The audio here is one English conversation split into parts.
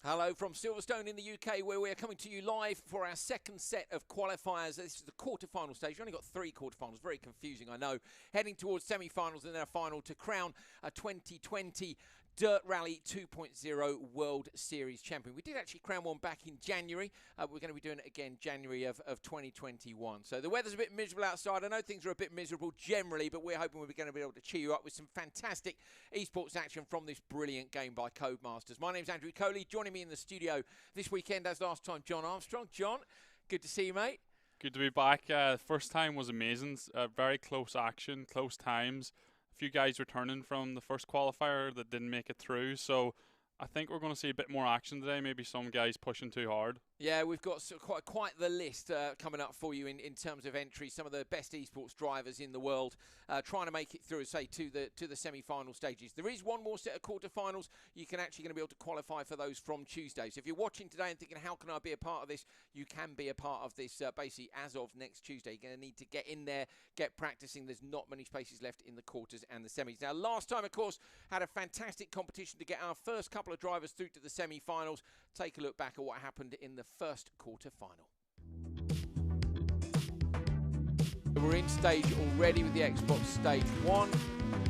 Hello from Silverstone in the UK, where we are coming to you live for our second set of qualifiers. This is the quarter-final stage. We've only got 3 quarter-finals. Very confusing, I know. Heading towards semi-finals and then a final to crown a 2020 Dirt Rally 2.0 World Series champion. We did actually crown one back in January. We're going to be doing it again January of 2021. So the weather's a bit miserable outside. I know things are a bit miserable generally, but we're hoping we're going to be able to cheer you up with some fantastic esports action from this brilliant game by Codemasters. My name's Andrew Coley. Joining me in the studio this weekend, as last time, John Armstrong. John, good to see you, mate. Good to be back. First time was amazing. Very close action, close times. A few guys returning from the first qualifier that didn't make it through, so I think we're going to see a bit more action today, maybe some guys pushing too hard. Yeah, we've got quite the list coming up for you in terms of entries. Some of the best esports drivers in the world trying to make it through, say, to the semi-final stages. There is one more set of quarterfinals. You can actually going to be able to qualify for those from Tuesday. So if you're watching today and thinking, how can I be a part of this? You can be a part of this basically as of next Tuesday. You're going to need to get in there, get practicing. There's not many spaces left in the quarters and the semis. Now, last time, of course, had a fantastic competition to get our first couple of drivers through to the semi-finals. Take a look back at what happened in the first quarter-final. We're in stage already with the Xbox Stage 1.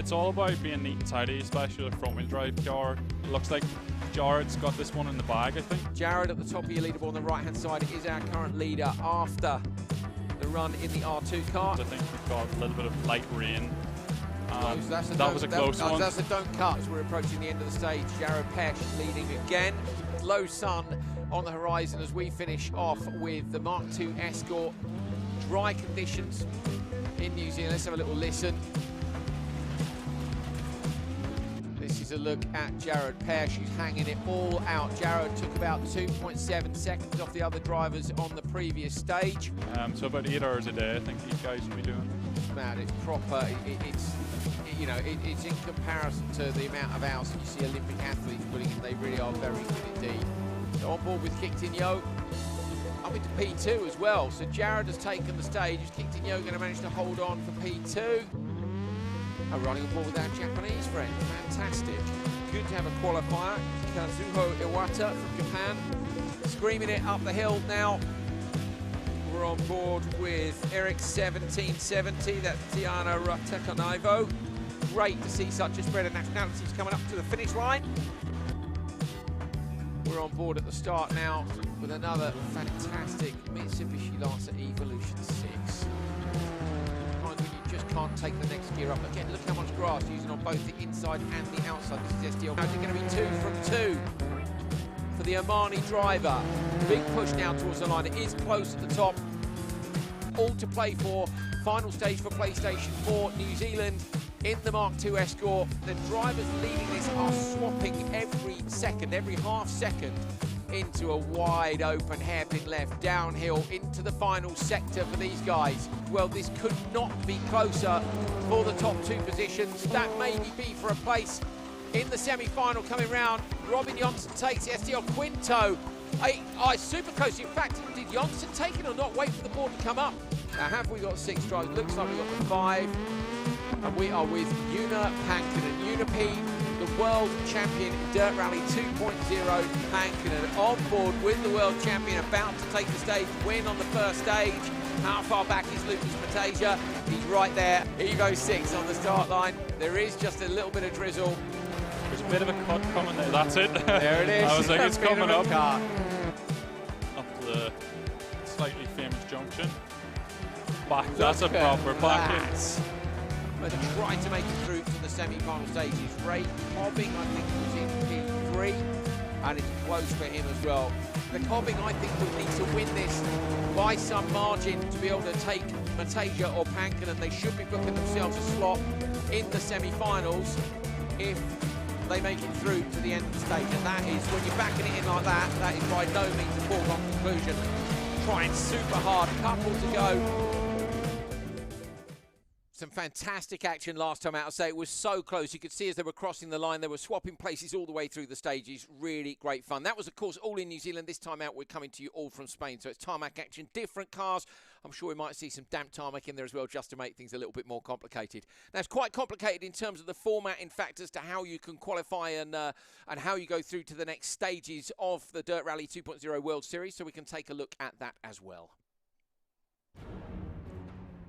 It's all about being neat and tidy, especially the front-wheel drive car. It looks like Jared's got this one in the bag, I think. Jared at the top of your leaderboard on the right-hand side is our current leader after the run in the R2 car. I think we've got a little bit of light rain. That was a close one. That's a don't cut as we're approaching the end of the stage. Jared Pesh leading again. Low sun on the horizon as we finish off with the Mark II Escort. Dry conditions in New Zealand. Let's have a little listen. This is a look at Jared Pesh, who's hanging it all out. Jared took about 2.7 seconds off the other drivers on the previous stage. So about 8 hours a day, I think these guys will be doing. Man, it's proper. It's in comparison to the amount of hours that you see Olympic athletes putting in. They really are very good indeed. So on board with Quintinho, up into P2 as well. So Jared has taken the stage. Is Quintinho going to manage to hold on for P2? Running on board with our Japanese friend. Fantastic. good to have a qualifier. Kazuho Iwata from Japan, screaming it up the hill now. We're on board with Eric 1770, that's Tiana Ratekanaivo. Great to see such a spread of nationalities coming up to the finish line. We're on board at the start now with another fantastic Mitsubishi Lancer Evolution 6. When you just can't take the next gear up. Again, look how much grass using on both the inside and the outside. This is SDL. Now it's going to be 2 from 2 for the Omani driver. Big push now towards the line. It is close at the top. All to play for. Final stage for PlayStation 4 New Zealand in the Mark II Escort. The drivers leading this are swapping every second, every half second, into a wide open hairpin left downhill into the final sector for these guys. Well, this could not be closer for the top 2 positions. That maybe be for a place in the semi-final coming round. Robin Johnson takes it. STL Quinto. Super close. In fact, did Johnson take it or not? Wait for the board to come up. Now, have we got 6 drivers? Looks like we've got the 5. And we are with Una Pankinen. Una P, the world champion in Dirt Rally 2.0. Pankinen on board with the world champion, about to take the stage, win on the first stage. How far back is Lucas Matasia? He's right there. Evo 6 on the start line. There is just a little bit of drizzle. There's a bit of a cut coming there. That's it. There it is. I was like, it's coming up. Cut. Up the slightly famous junction. Back. That's a proper back in. But trying to make it through to the semi-final stages. Ray Cobbing, I think, was in P3, and it's close for him as well. The Cobbing, I think, will need to win this by some margin to be able to take Matasia or Pankinen. They should be booking themselves a slot in the semi-finals if they make it through to the end of the stage. And that is, when you're backing it in like that, that is by no means a foregone conclusion. Trying super hard, couple to go. Some fantastic action last time out. I say it was so close. You could see as they were crossing the line, they were swapping places all the way through the stages. Really great fun. That was, of course, all in New Zealand. This time out, we're coming to you all from Spain. So it's tarmac action, different cars. I'm sure we might see some damp tarmac in there as well, just to make things a little bit more complicated. Now, it's quite complicated in terms of the format, in fact, as to how you can qualify and how you go through to the next stages of the Dirt Rally 2.0 World Series. So we can take a look at that as well.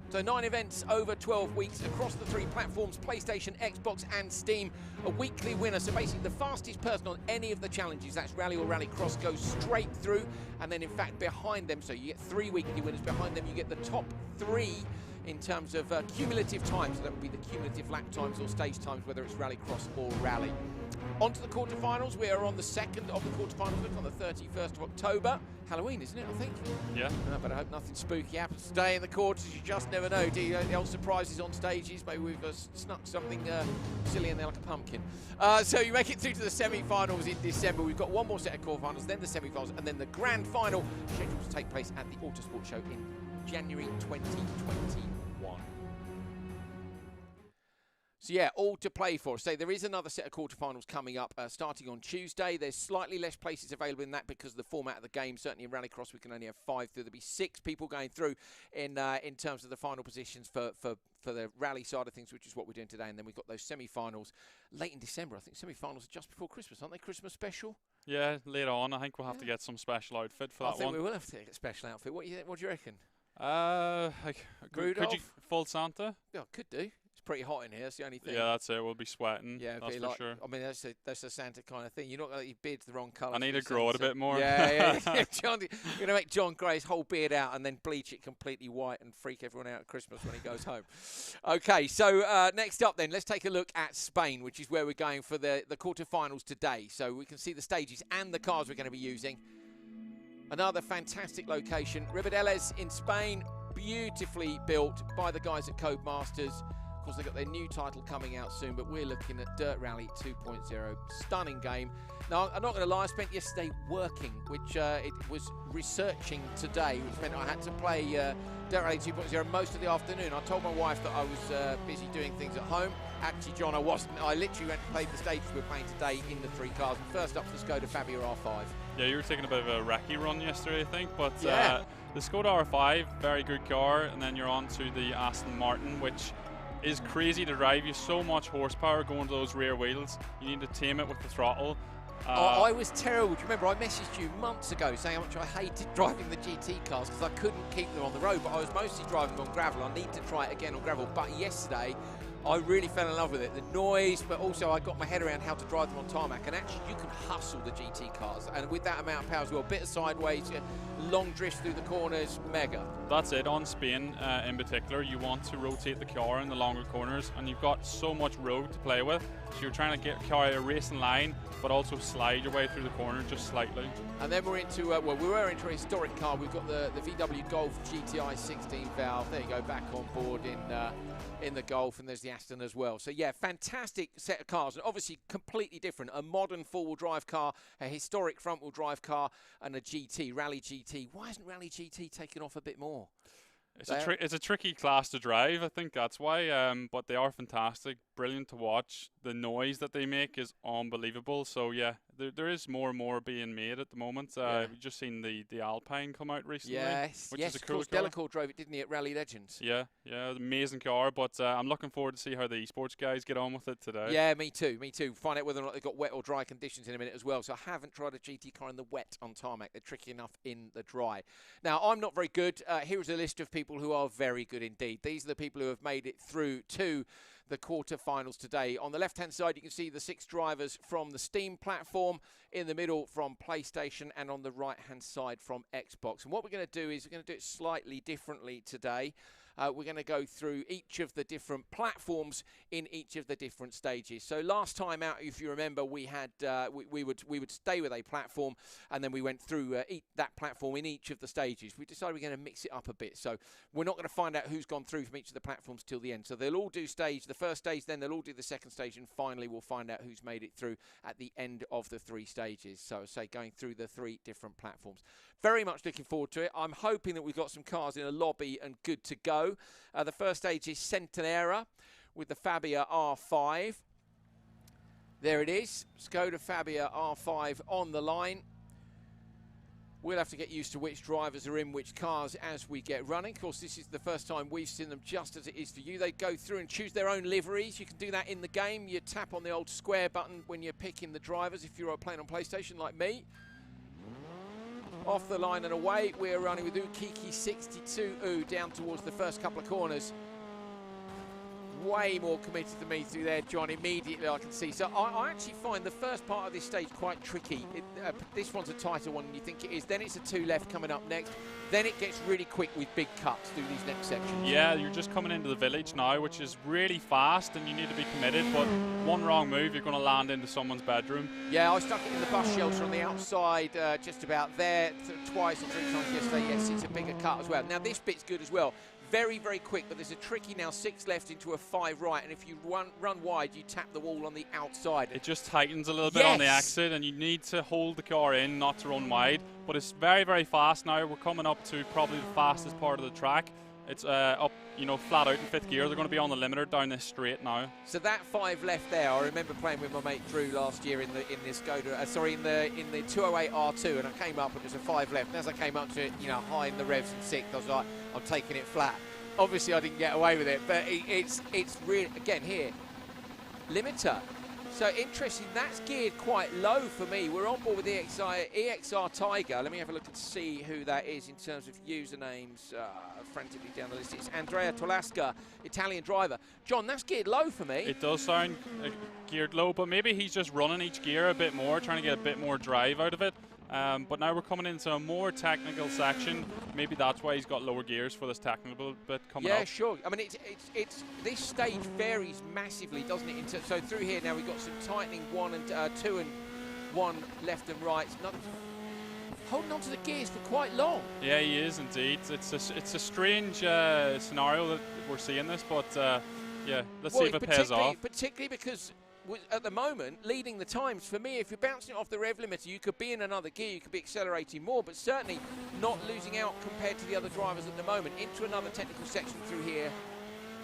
So 9 events over 12 weeks across the 3 platforms, PlayStation, Xbox and Steam. A weekly winner, so basically the fastest person on any of the challenges, that's Rally or Rallycross, goes straight through. And then in fact behind them, so you get 3 weekly winners, behind them you get the top 3 in terms of cumulative times. So that would be the cumulative lap times or stage times, whether it's Rallycross or Rally. On to the quarterfinals. We are on the 2nd of the quarterfinals, on the 31st of October. Halloween, isn't it, I think? Yeah. But I hope nothing spooky happens today in the quarters. You just never know, do you? The old surprises on stages. Maybe we've snuck something silly in there like a pumpkin. So you make it through to the semi-finals in December. We've got 1 more set of quarterfinals, then the semi-finals, and then the grand final, scheduled to take place at the Autosport Show in January 2021. So yeah, all to play for. So there is another set of quarterfinals coming up starting on Tuesday. There's slightly less places available in that because of the format of the game. Certainly in Rallycross we can only have 5 through. There'll be 6 people going through in terms of the final positions for the rally side of things, which is what we're doing today. And then we've got those semi-finals late in December. I think semi-finals are just before Christmas, aren't they? Christmas special? Yeah, later on. I think we'll have to get some special outfit for that one. I think we will have to get a special outfit. What do you reckon? Could you full Santa? Yeah, could do. Pretty hot in here, that's the only thing. Yeah, that's it. We'll be sweating. Yeah, that's for sure. I mean, that's a Santa kind of thing. You're not going to let your beard's the wrong colour. I need to grow it a bit more. Yeah. John, you're going to make John Gray's whole beard out and then bleach it completely white and freak everyone out at Christmas when he goes home. Okay, so next up then, let's take a look at Spain, which is where we're going for the quarterfinals today. So we can see the stages and the cars we're going to be using. Another fantastic location, Ribadeles in Spain, beautifully built by the guys at Codemasters. Of course, they've got their new title coming out soon, but we're looking at Dirt Rally 2.0. Stunning game. Now, I'm not going to lie, I spent yesterday working, which it was researching today, which meant I had to play Dirt Rally 2.0 most of the afternoon. I told my wife that I was busy doing things at home. Actually, John, I wasn't. I literally went and played the stages we're playing today in the 3 cars. And first up, the Skoda Fabia R5. Yeah, you were taking a bit of a recce run yesterday, I think, but the Skoda R5, very good car, and then you're on to the Aston Martin, which is crazy to drive. You have so much horsepower going to those rear wheels. You need to tame it with the throttle. I was terrible. Do you remember I messaged you months ago saying how much I hated driving the GT cars because I couldn't keep them on the road, but I was mostly driving on gravel. I need to try it again on gravel. But yesterday, I really fell in love with it. The noise, but also I got my head around how to drive them on tarmac. And actually, you can hustle the GT cars. And with that amount of power as well, a bit of sideways, long drifts through the corners, mega. That's it. On Spain in particular, you want to rotate the car in the longer corners, and you've got so much road to play with. So you're trying to get carry a racing line, but also slide your way through the corner just slightly. And then we're into, well, we were into a historic car. We've got the VW Golf GTI 16 valve. There you go, back on board in the Golf, and there's the Aston as well. So yeah, fantastic set of cars, and obviously completely different. A modern four-wheel drive car, a historic front-wheel drive car, and a GT, Rally GT. Why hasn't Rally GT taken off a bit more? It's a tricky class to drive, I think that's why, but they are fantastic, brilliant to watch. The noise that they make is unbelievable, so yeah, there is more and more being made at the moment. We've just seen the Alpine come out recently, which is a cool car. Delacour drove it, didn't he, at Rally Legends? Yeah, amazing car, but I'm looking forward to see how the Esports guys get on with it today. Yeah, me too. Find out whether or not they've got wet or dry conditions in a minute as well. So I haven't tried a GT car in the wet on tarmac. They're tricky enough in the dry. Now, I'm not very good. Here is a list of people who are very good indeed. These are the people who have made it through to the quarterfinals today. On the left-hand side, you can see the 6 drivers from the Steam platform, in the middle from PlayStation, and on the right-hand side from Xbox. And what we're going to do is we're going to do it slightly differently today. We're going to go through each of the different platforms in each of the different stages. So last time out, if you remember, we had we would stay with a platform, and then we went through that platform in each of the stages. We decided we're going to mix it up a bit. So we're not going to find out who's gone through from each of the platforms till the end. So they'll all do the first stage, then they'll all do the second stage, and finally we'll find out who's made it through at the end of the 3 stages. So say going through the 3 different platforms. Very much looking forward to it. I'm hoping that we've got some cars in a lobby and good to go. The first stage is Centenera with the Fabia R5. There it is, Skoda Fabia R5 on the line. We'll have to get used to which drivers are in which cars as we get running. Of course, this is the first time we've seen them, just as it is for you. They go through and choose their own liveries. You can do that in the game. You tap on the old square button when you're picking the drivers if you're playing on PlayStation like me. Off the line and away, we're running with Ukiki 62 down towards the first couple of corners. Way more committed than me through there, John. Immediately I can see. So I actually find the first part of this stage quite tricky. This one's a tighter one than you think it is. Then it's a 2 left coming up next. Then it gets really quick with big cuts through these next sections. Yeah, you're just coming into the village now, which is really fast, and you need to be committed. But one wrong move, you're going to land into someone's bedroom. Yeah, I stuck it in the bus shelter on the outside, just about there, twice or 3 times yesterday. Yes, it's a bigger cut as well. Now this bit's good as well. Very, very quick, but there's a tricky now 6 left into a 5 right, and if you run wide, you tap the wall on the outside. It just tightens a little bit on the exit, and you need to hold the car in, not to run wide. But it's very, very fast now. We're coming up to probably the fastest part of the track. It's up, flat out in 5th gear. They're going to be on the limiter down this straight now. So that 5 left there, I remember playing with my mate Drew last year in the Skoda, in the 208 R2, and I came up and there's a 5 left. And as I came up to it, high in the revs and 6th, I was like, I'm taking it flat. Obviously, I didn't get away with it, but it's really, again here, limiter. So interesting, that's geared quite low for me. We're on board with EXR Tiger. Let me have a look and see who that is in terms of usernames. Frantically down the list. It's Andrea Tolasca, Italian driver. John, that's geared low for me. It does sound geared low, but maybe he's just running each gear a bit more, trying to get a bit more drive out of it. But now we're coming into a more technical section. Maybe that's why he's got lower gears for this technical bit coming up. Yeah, sure. I mean, it's this stage varies massively, doesn't it? So through here now we've got some tightening 1 and 2 and 1 left and right. Holding on to the gears for quite long. Yeah, he is indeed. It's a strange scenario that we're seeing this, but yeah, let's see if it pays off. Particularly because at the moment, leading the times, for me, if you're bouncing it off the rev limiter, you could be in another gear, you could be accelerating more, but certainly not losing out compared to the other drivers at the moment. Into another technical section through here,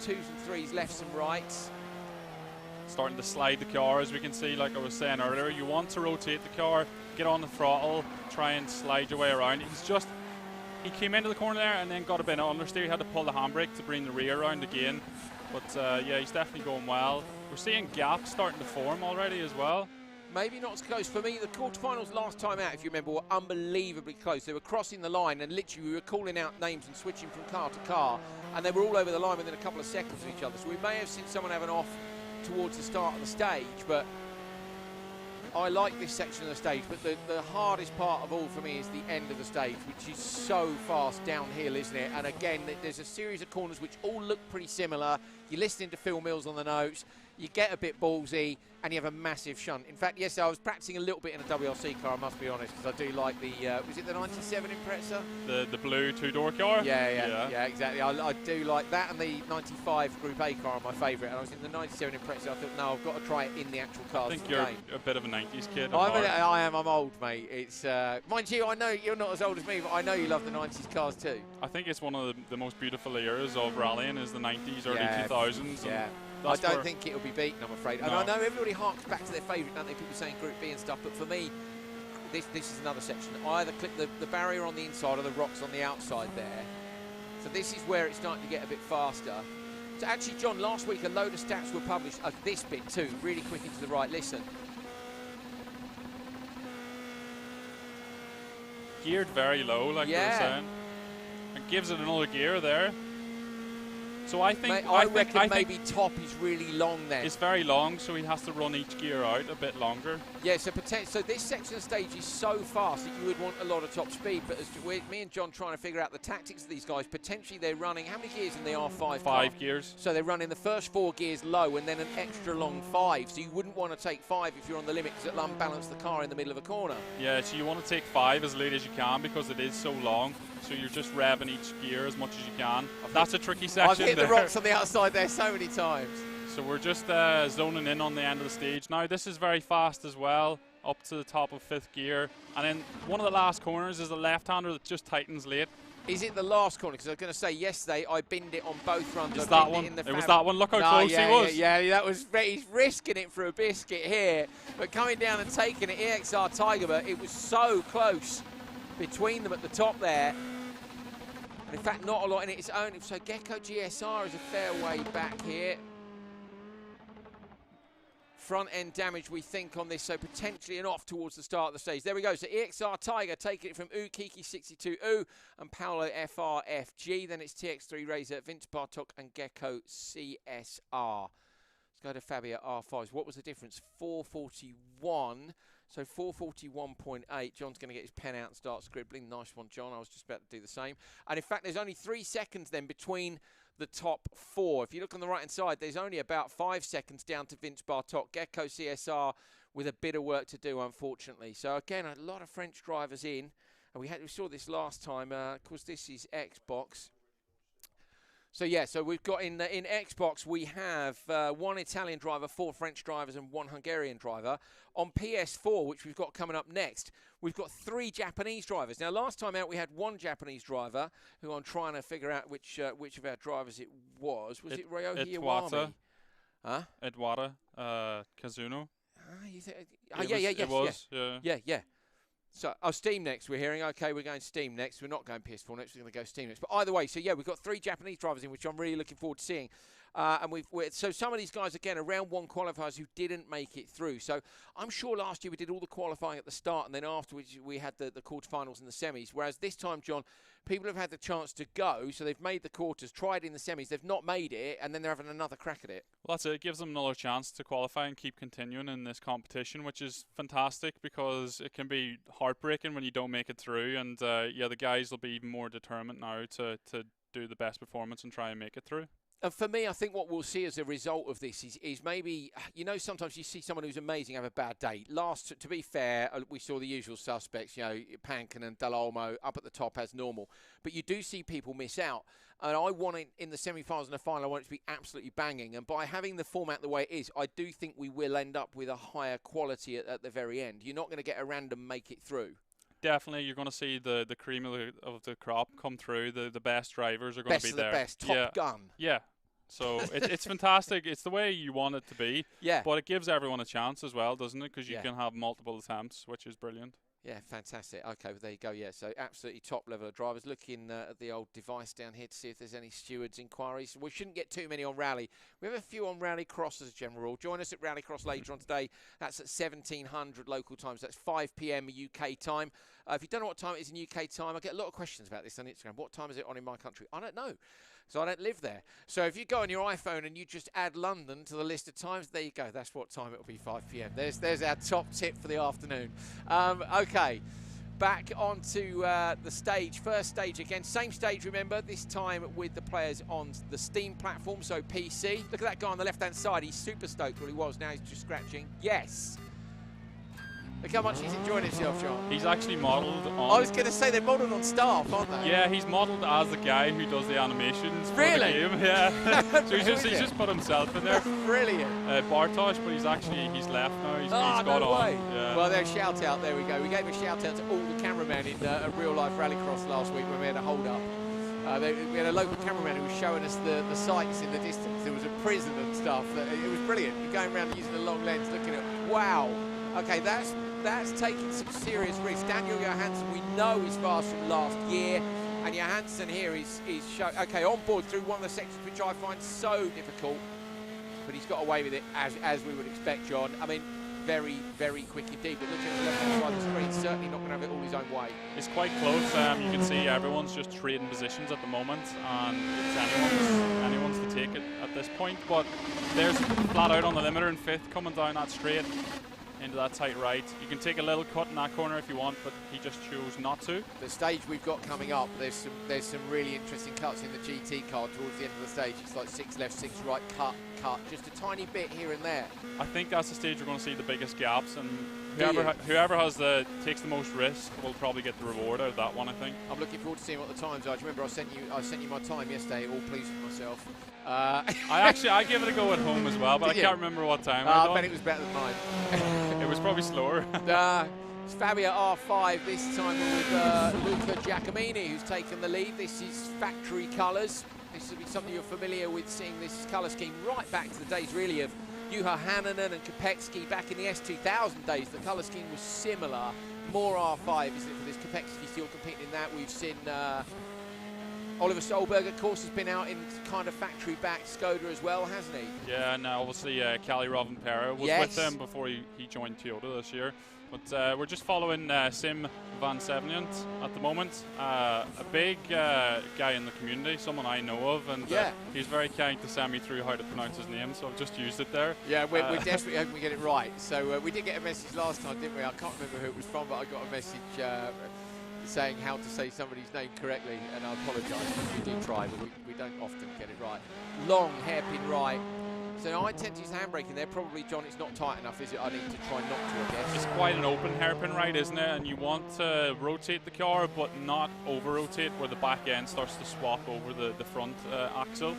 2s and 3s, lefts and rights. Starting to slide the car, as we can see, like I was saying earlier. You want to rotate the car, get on the throttle, try and slide your way around. He came into the corner there and then got a bit of understeer. He had to pull the handbrake to bring the rear around again. But yeah, he's definitely going well. We're seeing gaps starting to form already as well. Maybe not as close. For me, the quarterfinals last time out, if you remember, were unbelievably close. They were crossing the line, and literally we were calling out names and switching from car to car, and they were all over the line within a couple of seconds of each other. So we may have seen someone have an off towards the start of the stage, but I like this section of the stage. But the hardest part of all for me is the end of the stage, which is so fast downhill, isn't it? And again, there's a series of corners which all look pretty similar. You're listening to Phil Mills on the notes. You get a bit ballsy, and you have a massive shunt. In fact, yes, I was practicing a little bit in a WRC car, I must be honest, because I do like the, was it the 97 Impreza? The blue two-door car? Yeah, exactly. I do like that, and the 95 Group A car are my favourite. And I was in the 97 Impreza. I thought, no, I've got to try it in the actual cars. I think you're a bit of a 90s kid. I am. I'm old, mate. It's mind you, I know you're not as old as me, but I know you love the 90s cars too. I think it's one of the most beautiful eras of rallying is the 90s, early 2000s. Yeah. I don't think it'll be beaten, I'm afraid. And I know everybody harks back to their favourite, don't they? People saying Group B and stuff, but for me, this is another section. I either clip the barrier on the inside or the rocks on the outside there. So this is where it's starting to get a bit faster. So actually, John, last week a load of stats were published of this bit too. Really quick into the right. Listen. Geared very low, like you were saying. And gives it another gear there. So I think I reckon maybe top is really long then. It's very long, so he has to run each gear out a bit longer. Yeah, so this section of stage is so fast that you would want a lot of top speed. But as me and John trying to figure out the tactics of these guys, potentially they're running how many gears in the R5? 5 gears. So they're running the first 4 gears low and then an extra long 5. So you wouldn't want to take 5 if you're on the limit because it'll unbalance the car in the middle of a corner. Yeah, so you want to take 5 as late as you can because it is so long. So you're just revving each gear as much as you can. That's a tricky section. I've hit the rocks on the outside there so many times. So we're just zoning in on the end of the stage. Now this is very fast as well, up to the top of 5th gear. And then one of the last corners is a left-hander that just tightens late. Is it the last corner? Because I was going to say yesterday I binned it on both runs. Is that one? It was that one. Look how close he was. Yeah, that was. He's risking it for a biscuit here, but coming down and taking it, EXR Tiger, but it was so close between them at the top there. And in fact, not a lot in its own. So Gecko GSR is a fair way back here. Front end damage, we think, on this, so potentially an off towards the start of the stage. There we go. So EXR Tiger taking it from Kiki62 and Paolo FRFG. Then it's TX3 Razor, Vince Bartok, and Gecko CSR. Let's go to Fabio R5s. What was the difference? 441. So 441.8. John's going to get his pen out and start scribbling. Nice one, John. I was just about to do the same. And in fact, there's only 3 seconds then between the top 4. If you look on the right-hand side, there's only about 5 seconds down to Vince Bartok. Gecko CSR with a bit of work to do, unfortunately. So again, a lot of French drivers in. And we saw this last time. Of course, this is Xbox. So yeah, so we've got in Xbox we have 1 Italian driver, 4 French drivers, and 1 Hungarian driver. On PS4, which we've got coming up next, we've got 3 Japanese drivers. Now, last time out we had 1 Japanese driver, who I'm trying to figure out which of our drivers it was. Was it Ryohei Iwami? Huh? Edwata Kazuno. Yeah. So, Steam next, we're hearing. Okay, we're going Steam next. We're not going PS4 next. We're going to go Steam next. But either way, so yeah, we've got 3 Japanese drivers in, which I'm really looking forward to seeing. And so some of these guys, again, are round 1 qualifiers who didn't make it through. So I'm sure last year we did all the qualifying at the start, and then afterwards we had the quarterfinals and the semis. Whereas this time, John, people have had the chance to go, so they've made the quarters, tried in the semis, they've not made it, and then they're having another crack at it. Well, that's it. It gives them another chance to qualify and keep continuing in this competition, which is fantastic because it can be heartbreaking when you don't make it through. And yeah, the guys will be even more determined now to do the best performance and try and make it through. And for me, I think what we'll see as a result of this is maybe, you know, sometimes you see someone who's amazing have a bad day. To be fair, we saw the usual suspects, you know, Pankin and Del Olmo up at the top as normal. But you do see people miss out. And I want it in the semi-finals and the final, I want it to be absolutely banging. And by having the format the way it is, I do think we will end up with a higher quality at the very end. You're not going to get a random make it through. Definitely, you're going to see the cream of the crop come through. The best drivers are going to be there. Best of the best, Top Gun. Yeah. So it's fantastic. It's the way you want it to be. Yeah. But it gives everyone a chance as well, doesn't it? Because you can have multiple attempts, which is brilliant. Yeah, fantastic. Okay, well, there you go. Yeah, so absolutely top level of drivers. Looking at the old device down here to see if there's any stewards inquiries. We shouldn't get too many on rally. We have a few on rally cross as a general rule. Join us at rally cross later on today. That's at 1700 local time. So that's 5 p.m. UK time. If you don't know what time it is in UK time, I get a lot of questions about this on Instagram. What time is it on in my country? I don't know. So I don't live there. So if you go on your iPhone and you just add London to the list of times, there you go. That's what time it will be, 5 p.m. There's our top tip for the afternoon. Okay, back onto the stage. First stage again. Same stage, remember, this time with the players on the Steam platform, so PC. Look at that guy on the left-hand side. He's super stoked. Well, he was. Now he's just scratching. Yes. Look how much he's enjoying himself, John. He's actually modelled on... I was going to say, they're modelled on staff, aren't they? Yeah, he's modelled as the guy who does the animations for really? the game. Yeah. So he's just put himself in there. Brilliant. Bartosz, but he's left now. He's got no on. Way. Yeah. Well, there's shout out. There we go. We gave a shout out to all the cameramen in a real-life rallycross last week when we had a hold-up. We had a local cameraman who was showing us the sights in the distance. There was a prison and stuff. It was brilliant. You're going around using a long lens, looking at, wow. Okay, that's taking some serious risks. Daniel Johansson, we know is fast from last year, and Johansson here is on board through one of the sections which I find so difficult, but he's got away with it as we would expect, John. I mean, very, very quick indeed, but looking at the left-hand side of the screen, certainly not going to have it all his own way. It's quite close. You can see everyone's just trading positions at the moment, and it's anyone's to take it at this point. But there's flat out on the limiter in 5th, coming down that straight into that tight right. You can take a little cut in that corner if you want, but he just chose not to. The stage we've got coming up, there's some really interesting cuts in the GT car towards the end of the stage. It's like 6 left, 6 right, cut, just a tiny bit here and there. I think that's the stage we're going to see the biggest gaps, and whoever takes the most risk will probably get the reward out of that one, I think. I'm looking forward to seeing what the times are. Do you remember I sent you my time yesterday, all pleased with myself. I gave it a go at home as well, but I can't remember what time I bet it was better than mine. It was probably slower. It's Fabia R5 this time with Luca Giacomini, who's taken the lead. This is factory colours. This will be something you're familiar with, seeing this colour scheme right back to the days really of Juha Hänninen and Kopecky back in the S2000 days. The colour scheme was similar, more R5, isn't it, for this Kopecky still competing in that. We've seen Oliver Solberg, of course, has been out in kind of factory-backed Skoda as well, hasn't he? Yeah, and obviously Kalle Rovanperä was with them before he joined Toyota this year. But we're just following Sim van Sevenant at the moment. A big guy in the community, someone I know of, and he's very kind to send me through how to pronounce his name, so I've just used it there. Yeah, we're desperately hoping we get it right. So we did get a message last time, didn't we? I can't remember who it was from, but I got a message saying how to say somebody's name correctly, and I apologise because we do try, but we don't often get it right. Long hairpin right. So I tend to use the handbrake in there. Probably, John, it's not tight enough, is it? I need to try not to, I guess. It's quite an open hairpin right, isn't it? And you want to rotate the car, but not over-rotate where the back end starts to swap over the front axle.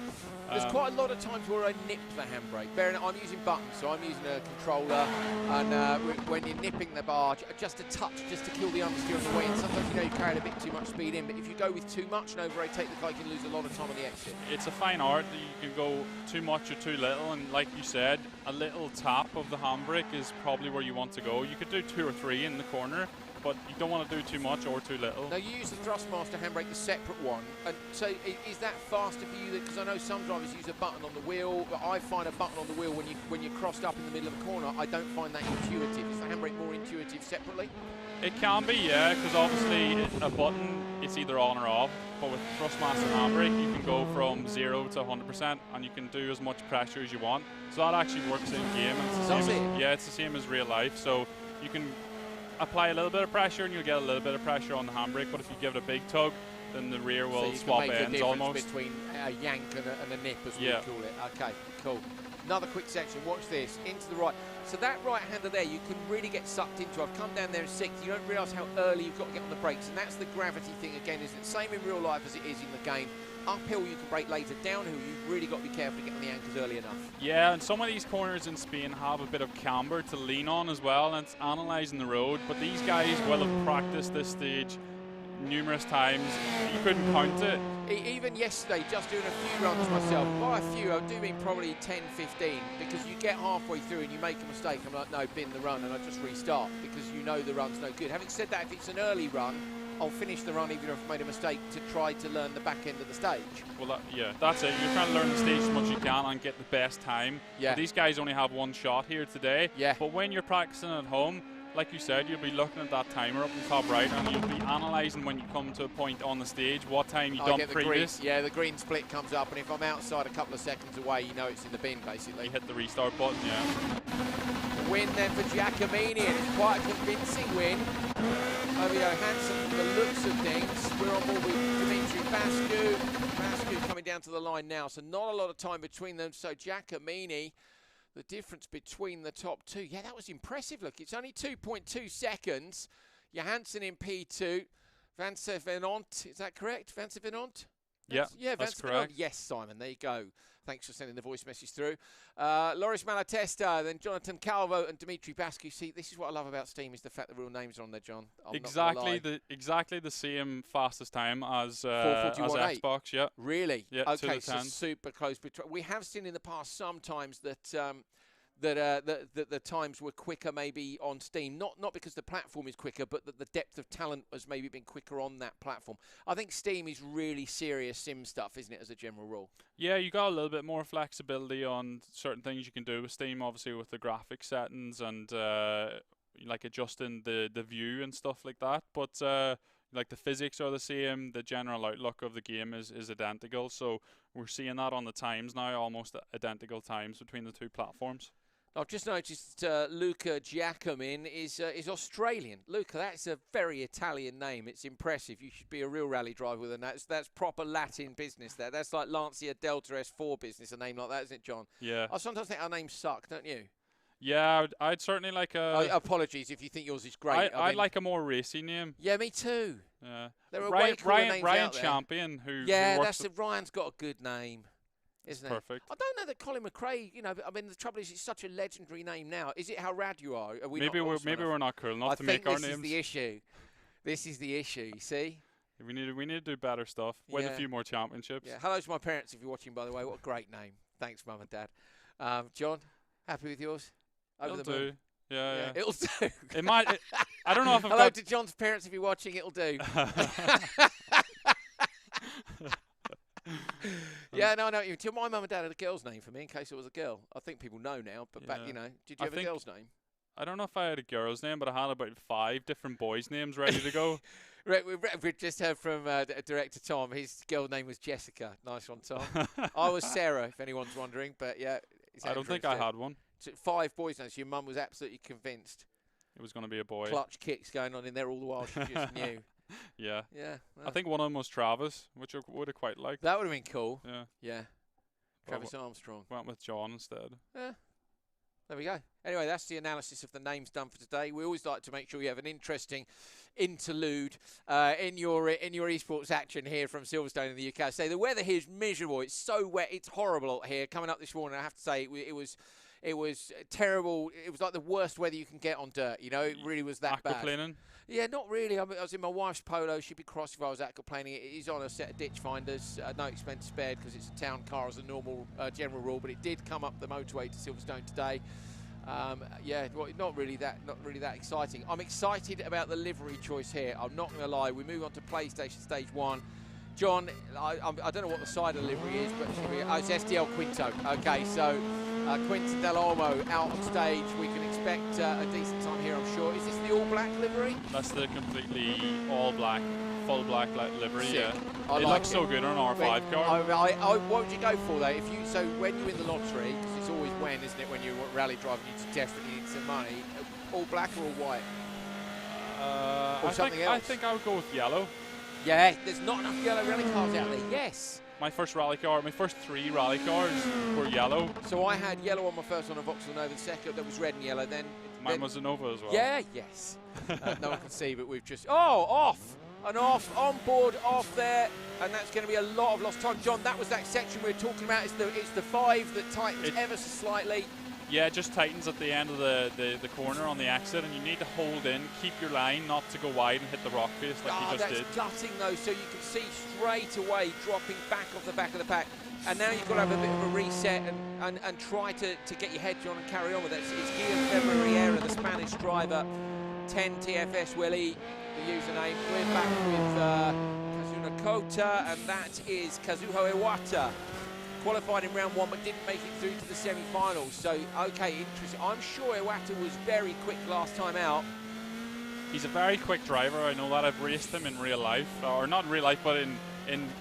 There's quite a lot of times where I nip the handbrake. I'm using buttons, so I'm using a controller, and when you're nipping the bar, just a touch, just to kill the understeer on the way in. Sometimes you carry a bit too much speed in, but if you go with too much and over-rotate the car, you can lose a lot of time on the exit. It's a fine art. You can go too much or too little, and like you said, a little tap of the handbrake is probably where you want to go. You could do 2 or 3 in the corner, but you don't want to do too much or too little. Now, you use the Thrustmaster handbrake, the separate one, and so is that faster for you? Because I know some drivers use a button on the wheel, but I find a button on the wheel when you're crossed up in the middle of a corner, I don't find that intuitive. Is the handbrake more intuitive separately? It can be, yeah, because obviously a button, it's either on or off, but with Thrustmaster handbrake, you can go from 0 to 100%, and you can do as much pressure as you want. So that actually works in game. It's the same as real life, so you can apply a little bit of pressure and you'll get a little bit of pressure on the handbrake, but if you give it a big tug, then the rear will swap ends almost. Between a yank and a nip, as we call it. Okay, cool. Another quick section, watch this, into the right. So that right-hander there, you can really get sucked into. I've come down there in 6th, you don't realise how early you've got to get on the brakes, and that's the gravity thing again, isn't it? Same in real life as it is in the game. Uphill you can brake later, downhill you've really got to be careful to get on the anchors early enough. Yeah, and some of these corners in Spain have a bit of camber to lean on as well, and it's analysing the road, but these guys will have practiced this stage numerous times. You couldn't count it, Even yesterday, just doing a few runs myself. By a few, I do mean probably 10, 15, because you get halfway through and you make a mistake. I'm like, no, bin the run, and I just restart because you know the run's no good. Having said that, if it's an early run, I'll finish the run even if I've made a mistake to try to learn the back end of the stage. Well, yeah, that's it. You're trying to learn the stage as much as you can and get the best time. Yeah. But these guys only have one shot here today. Yeah. But when you're practicing at home, like you said, you'll be looking at that timer up in the top right, and you'll be analysing when you come to a point on the stage what time you've done previous. Yeah, the green split comes up, and if I'm outside a couple of seconds away, you know it's in the bin, basically. You hit the restart button, yeah. Win then for Giacomini, and it's quite a convincing win over Johansson from the looks of things. We're on board with Dimitri Bascu. Bascu coming down to the line now, so not a lot of time between them. So Giacomini, the difference between the top two. Yeah, that was impressive. Look, it's only 2.2 seconds. Johansson in P2. Vance Venant, is that correct? Vance Venant? Yeah, yeah, that's Vance correct. Venant. Yes, Simon, there you go. Thanks for sending the voice message through. Loris Malatesta, then Jonathan Calvo and Dimitri Bascu. See, this is what I love about Steam, is the fact the real names are on there, John. Exactly the same fastest time as Xbox, yeah. Really? Yeah, okay, so super close. We have seen in the past sometimes that the times were quicker maybe on Steam, not because the platform is quicker, but that the depth of talent has maybe been quicker on that platform. I think Steam is really serious sim stuff, isn't it, as a general rule? Yeah, you got a little bit more flexibility on certain things you can do with Steam, obviously with the graphic settings and like adjusting the view and stuff like that. But like the physics are the same, the general outlook of the game is identical. So we're seeing that on the times now, almost identical times between the two platforms. I've just noticed Luca Giacomin is Australian. Luca, that's a very Italian name. It's impressive. You should be a real rally driver, and that's proper Latin business there. That's like Lancia Delta S4 business, a name like that, isn't it, John? Yeah. I sometimes think our names suck, don't you? Yeah, I'd certainly like a... apologies if you think yours is great. I'd like a more racy name. Yeah, me too. Yeah. There are way cooler names Ryan out there. Champion, who Ryan's got a good name. Isn't it? Perfect. I don't know that Colin McRae, I mean, the trouble is it's such a legendary name now. Is it how rad you are? Maybe we're not cool enough to make our names. I think this is the issue. This is the issue, you see? We need to do better stuff. Win a few more championships. Yeah. Hello to my parents if you're watching, by the way. What a great name. Thanks, Mum and Dad. John, happy with yours? It'll do. Yeah. It'll do. I don't know if I've Hello to John's parents if you're watching. It'll do. Yeah, no, until my mum and dad had a girl's name for me in case it was a girl. I think people know now, but back, did you have a girl's name? I don't know if I had a girl's name, but I had about 5 different boys' names ready to go. Right, we've just heard from director Tom. His girl name was Jessica. Nice one, Tom. I was Sarah, if anyone's wondering, but yeah. I don't think I had one. 5 boys' names. Your mum was absolutely convinced. It was going to be a boy. Clutch kicks going on in there all the while. She just knew. Yeah. Yeah. I think one of them was Travis, which I would have quite liked. That would have been cool. Yeah. Yeah. Travis Armstrong. Went with John instead. Yeah. There we go. Anyway, that's the analysis of the names done for today. We always like to make sure you have an interesting interlude in your esports action here from Silverstone in the UK. So the weather here is miserable. It's so wet. It's horrible out here. Coming up this morning, I have to say it was terrible. It was like the worst weather you can get on dirt. It really was that bad. Aquaplaning? Yeah, not really. I was in my wife's Polo. She'd be cross if I was aquaplaning. It is on a set of ditch finders. No expense spared because it's a town car as a normal general rule. But it did come up the motorway to Silverstone today. Not really that exciting. I'm excited about the livery choice here. I'm not going to lie. We move on to PlayStation Stage 1. John, I don't know what the side of the livery is, but it's SDL Quinto. Okay, so Quinto Del Olmo out on stage. We can expect a decent time here, I'm sure. Is this the all-black livery? That's the completely all-black, full black livery. Sick. Yeah, it looks so good on an R5 car. What would you go for though? So when you win the lottery, because it's always when, isn't it? When you're rally driving, you definitely need some money. All black or all white? Or something else? I think I would go with yellow. Yeah, there's not enough yellow rally cars out there. Yes. My first 3 rally cars were yellow. So I had yellow on my first one, a Vauxhall Nova. The second, that was red and yellow. Mine was a Nova as well. Yeah, yes. No one can see, but we've just... Oh, off. And off, on board, off there. And that's going to be a lot of lost time. John, that was that section we were talking about. It's the 5 that tightens ever so slightly. Yeah, it just tightens at the end of the corner on the exit, and you need to hold in, keep your line, not to go wide and hit the rock face like you just did. That's gutting though, so you can see straight away dropping back off the back of the pack. And now you've got to have a bit of a reset and try to get your head on and carry on with it. It's Guillermo Ferreira, the Spanish driver, 10 TFS Willie, the username. We're back with Kazuna Kota, and that is Kazuho Iwata. Qualified in round 1 but didn't make it through to the semi-finals. So, okay, interesting. I'm sure Iwata was very quick last time out. He's a very quick driver. I know that. I've raced him in real life, or not in real life, but in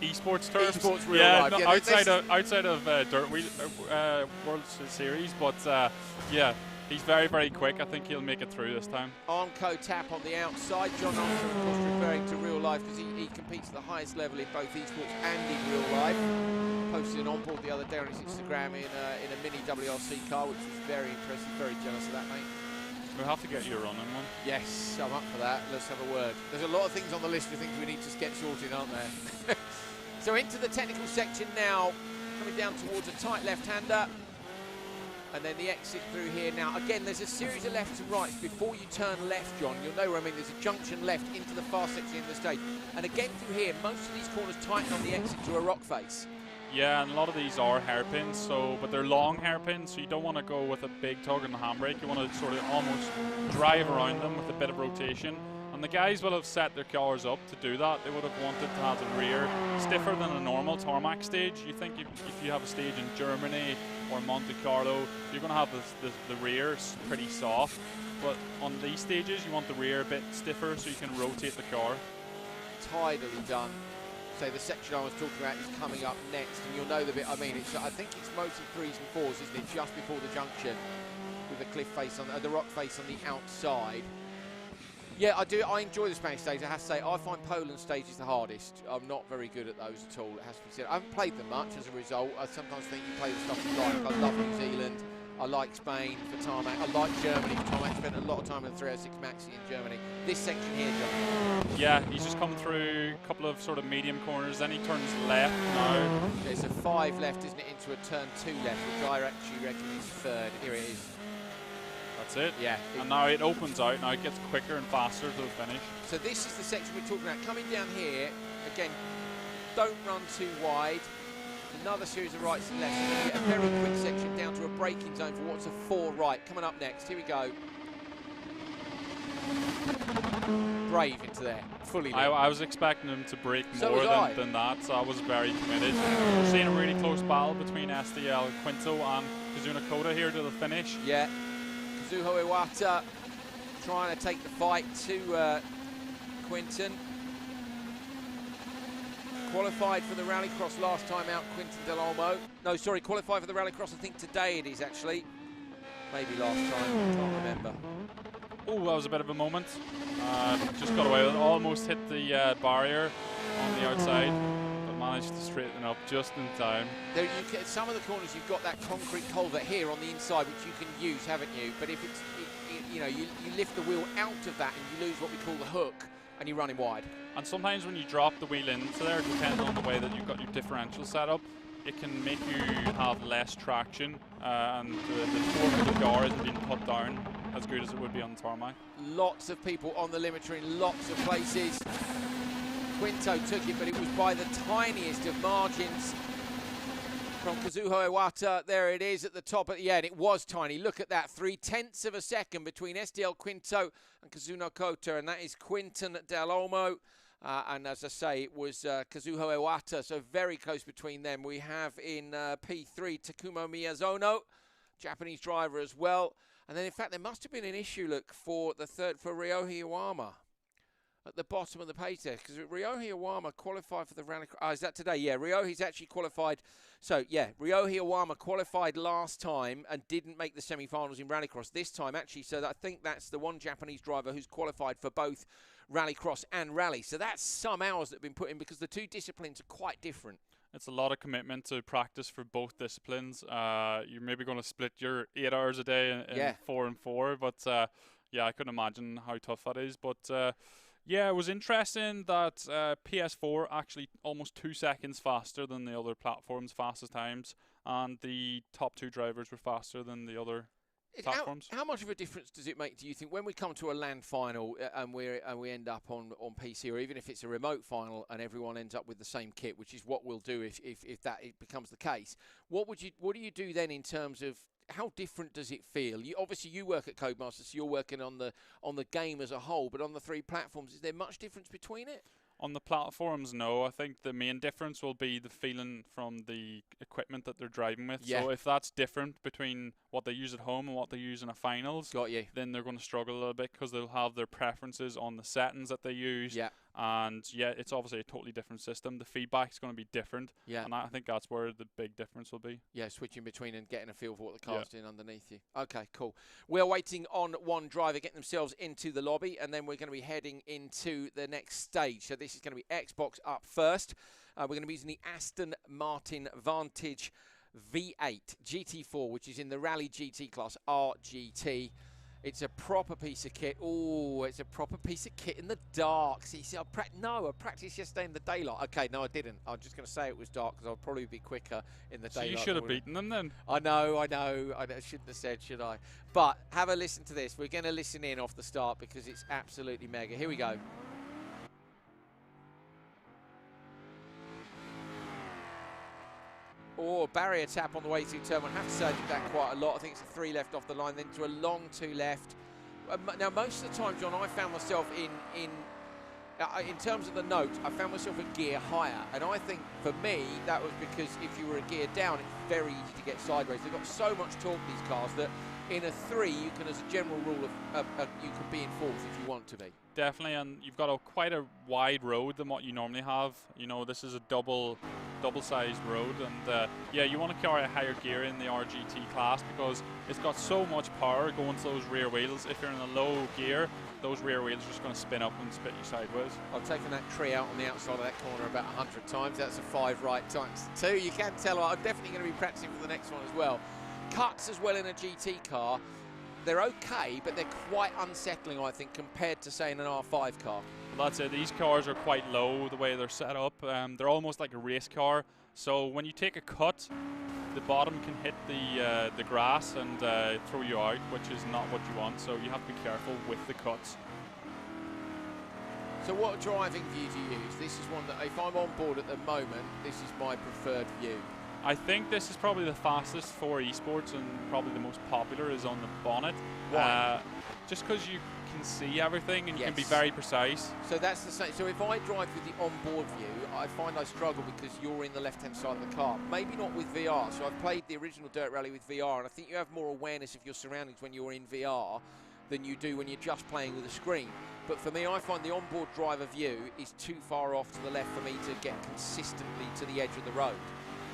esports terms. Esports real life. No, yeah, outside of Dirt Wheel World Series, but yeah, he's very, very quick. I think he'll make it through this time. Armco tap on the outside. John Armstrong, of course, referring to real life because he competes at the highest level in both esports and in real life. Posted an onboard the other day on his Instagram in a mini WRC car, which was very impressive. Very jealous of that, mate. We'll have to get you running one. Yes, I'm up for that. Let's have a word. There's a lot of things on the list of things we need to get sorted, aren't there? So into the technical section now, coming down towards a tight left-hander. And then the exit through here. Now, again, there's a series of lefts and rights. Before you turn left, John, you'll know where I mean. There's a junction left into the far section of the stage. And again, through here, most of these corners tighten on the exit to a rock face. Yeah, and a lot of these are hairpins, but they're long hairpins, so you don't want to go with a big tug on the handbrake. You want to sort of almost drive around them with a bit of rotation. And the guys will have set their cars up to do that. They would have wanted to have the rear stiffer than a normal tarmac stage. You think if you have a stage in Germany or Monte Carlo, you're going to have the rear pretty soft. But on these stages, you want the rear a bit stiffer so you can rotate the car. Tidily done. So the section I was talking about is coming up next, and you'll know the bit I mean. I think it's mostly 3s and 4s, isn't it? Just before the junction, with the cliff face on the rock face on the outside. Yeah, I do. I enjoy the Spanish stage. I have to say, I find Poland stages the hardest. I'm not very good at those at all. It has to be said. I haven't played them much as a result. I sometimes think you play the stuff you like. I love New Zealand. I like Spain for tarmac. I like Germany for tarmac. I spent a lot of time in the 306 Maxi in Germany. This section here, John. Yeah, he's just come through a couple of sort of medium corners. Then he turns left now. There's a 5 left, isn't it, into a turn 2 left, which I actually reckon is 3rd. Here it is. That's it. Yeah. And now it opens out. Now it gets quicker and faster to the finish. So this is the section we're talking about. Coming down here, again, don't run too wide. Another series of rights and lefts. And then you get a very quick section down to a braking zone for what's a 4 right. Coming up next. Here we go. Brave into there. Fully lit. I was expecting him to brake So more was than that, so I was very committed. We're seeing a really close battle between SDL Quinto and Kazuna Kota here to the finish. Yeah. Kazuho Iwata trying to take the fight to Quinton. Qualified for the Rallycross last time out, Quinton Del Olmo. No, sorry, qualified for the Rallycross, I think today it is actually. Maybe last time, can't remember. Oh, that was a bit of a moment. Just got away with it. Almost hit the barrier on the outside, but managed to straighten up just in time. There, some of the corners you've got that concrete culvert here on the inside, which you can use, haven't you? But if it's, you know, you lift the wheel out of that and you lose what we call the hook, and you're running wide. And sometimes when you drop the wheel into there, depending on the way that you've got your differential set up, it can make you have less traction, and the torque of the car isn't being put down as good as it would be on the tarmac. Lots of people on the limiter in lots of places. Quinto took it, but it was by the tiniest of margins from Kazuho Iwata. There it is at the top. Yeah, and it was tiny. Look at that. 0.3 of a second between SDL Quinto and Kazuno Kota, and that is Quinton Del Olmo. And as I say, it was Kazuho Iwata, so very close between them. We have in P3 Takumo Miyazono, Japanese driver as well. And then, in fact, there must have been an issue, look, for the third, for Ryohei Iwama at the bottom of the page there, because Ryohei Iwama qualified for the Rallycross. Oh, is that today? Yeah, Ryohei's actually qualified. So, yeah, Ryohei Iwama qualified last time and didn't make the semi-finals in Rallycross this time, actually. So I think that's the one Japanese driver who's qualified for both Rallycross and Rally. So that's some hours that have been put in, because the two disciplines are quite different. It's a lot of commitment to practice for both disciplines. You're maybe going to split your 8 hours a day in 4 and 4, but yeah, I couldn't imagine how tough that is. But yeah, it was interesting that PS4 actually almost 2 seconds faster than the other platforms' fastest times, and the top 2 drivers were faster than the other platforms. How much of a difference does it make, do you think, when we come to a LAN final and we end up on PC, or even if it's a remote final and everyone ends up with the same kit, which is what we'll do if it becomes the case? What do you do then in terms of how different does it feel? Obviously you work at Codemasters, so you're working on the game as a whole, but on the 3 platforms, is there much difference between it? On the platforms, no. I think the main difference will be the feeling from the equipment that they're driving with. Yeah. So if that's different between what they use at home and what they use in a finals, Got you. then they're going to struggle a little bit because they'll have their preferences on the settings that they use. Yeah. And yeah, it's obviously a totally different system. The feedback is going to be different. Yeah. And I think that's where the big difference will be. Yeah, switching between and getting a feel for what the car's doing underneath you. Okay, cool. We're waiting on one driver getting themselves into the lobby, and then we're going to be heading into the next stage. So this is going to be Xbox up first. We're going to be using the Aston Martin Vantage V8 GT4, which is in the Rally GT class, RGT. It's a proper piece of kit. Oh, it's a proper piece of kit in the dark. See, I practiced yesterday in the daylight. Okay, no, I didn't. I'm just going to say it was dark because I'll probably be quicker in the daylight. So you should have beaten them then. I know. I shouldn't have said, should I? But have a listen to this. We're going to listen in off the start because it's absolutely mega. Here we go. Oh, barrier tap on the way through turn 1. I have to say I did that quite a lot. I think it's a 3 left off the line, then to a long 2 left. Now, most of the time, John, I found myself in terms of the note, I found myself a gear higher. And I think, for me, that was because if you were a gear down, it's very easy to get sideways. They've got so much torque, these cars, that in a 3, you can, as a general rule, you can be in 4th if you want to be. Definitely, and you've got quite a wide road than what you normally have. You know, this is a double-sized road, and yeah, you want to carry a higher gear in the RGT class because it's got so much power going to those rear wheels. If you're in a low gear, those rear wheels are just going to spin up and spit you sideways. I've taken that tree out on the outside of that corner about 100 times. That's a 5 right times 2. You can tell I'm definitely going to be practicing for the next one as well. Cuts as well in a GT car. They're okay, but they're quite unsettling, I think, compared to, say, in an R5 car. Well, that's it. These cars are quite low the way they're set up. They're almost like a race car. So when you take a cut, the bottom can hit the grass and throw you out, which is not what you want. So you have to be careful with the cuts. So what driving view do you use? This is one that, if I'm on board at the moment, this is my preferred view. I think this is probably the fastest for esports and probably the most popular is on the bonnet. Why? Just because you can see everything and you can be Yes. very precise. So that's the same. So if I drive with the onboard view, I find I struggle because you're in the left-hand side of the car. Maybe not with VR. So I've played the original Dirt Rally with VR, and I think you have more awareness of your surroundings when you're in VR than you do when you're just playing with a screen. But for me, I find the onboard driver view is too far off to the left for me to get consistently to the edge of the road.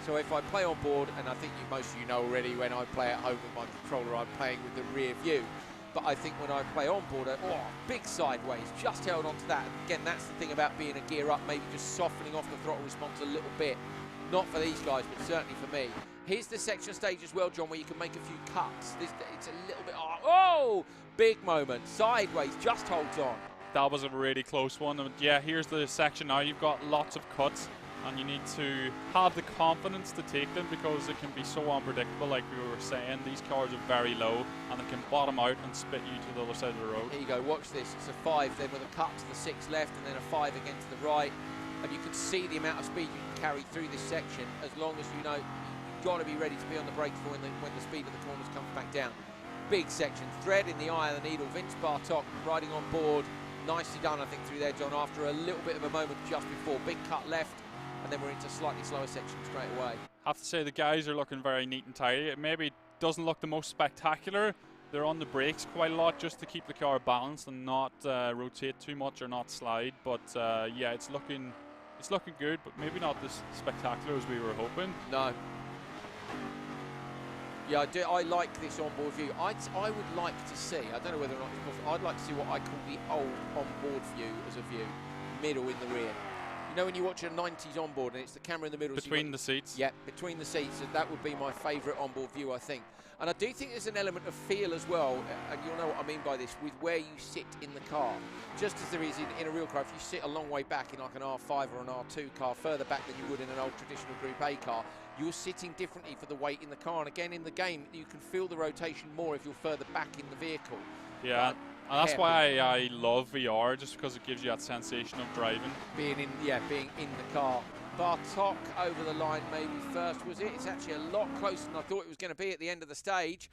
So if I play on board, and I think most of you know already, when I play at home with my controller, I'm playing with the rear view. But I think when I play on board, big sideways, just held on to that. And again, that's the thing about being a gear up, maybe just softening off the throttle response a little bit. Not for these guys, but certainly for me. Here's the section stage as well, John, where you can make a few cuts. It's a little bit, big moment, sideways, just holds on. That was a really close one. And yeah, here's the section now. You've got lots of cuts. And you need to have the confidence to take them because it can be so unpredictable. Like we were saying, these cars are very low and they can bottom out and spit you to the other side of the road. Here you go, watch this. It's a 5 then with a cut to the 6 left and then a 5 again to the right. And you can see the amount of speed you can carry through this section as long as you know you've got to be ready to be on the brake for when the speed of the corners comes back down. Big section, thread in the eye of the needle. Vince Bartok riding on board. Nicely done, I think, through there, John, after a little bit of a moment just before. Big cut left. And then we're into slightly slower sections straight away. I have to say the guys are looking very neat and tidy. It maybe doesn't look the most spectacular. They're on the brakes quite a lot just to keep the car balanced and not rotate too much or not slide. But yeah, it's looking good, but maybe not as spectacular as we were hoping. No. Yeah, I do. I like this onboard view. I would like to see, I don't know whether or not it's possible, I'd like to see what I call the old onboard view as a view. Middle in the rear. You know when you watch a 90s onboard and it's the camera in the middle? Between the seats? Yeah, between the seats. That would be my favourite onboard view, I think. And I do think there's an element of feel as well, and you'll know what I mean by this, with where you sit in the car. Just as there is in a real car, if you sit a long way back in like an R5 or an R2 car, further back than you would in an old traditional Group A car, you're sitting differently for the weight in the car. And again, in the game, you can feel the rotation more if you're further back in the vehicle. Yeah, and that's why I love VR, just because it gives you that sensation of driving. Being in the car. Bartok over the line maybe first, was it? It's actually a lot closer than I thought it was going to be at the end of the stage.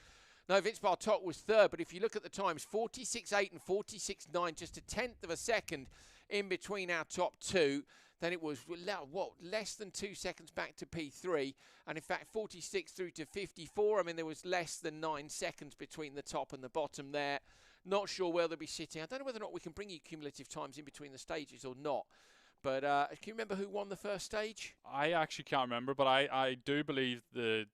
No, Vince Bartok was third, but if you look at the times, 46.8 and 46.9, just a tenth of a second in between our top two. Then it was, what, less than 2 seconds back to P3. And in fact, 46 through to 54. I mean, there was less than 9 seconds between the top and the bottom there. Not sure where they'll be sitting. I don't know whether or not we can bring you cumulative times in between the stages or not. But can you remember who won the first stage? I actually can't remember, but I do believe the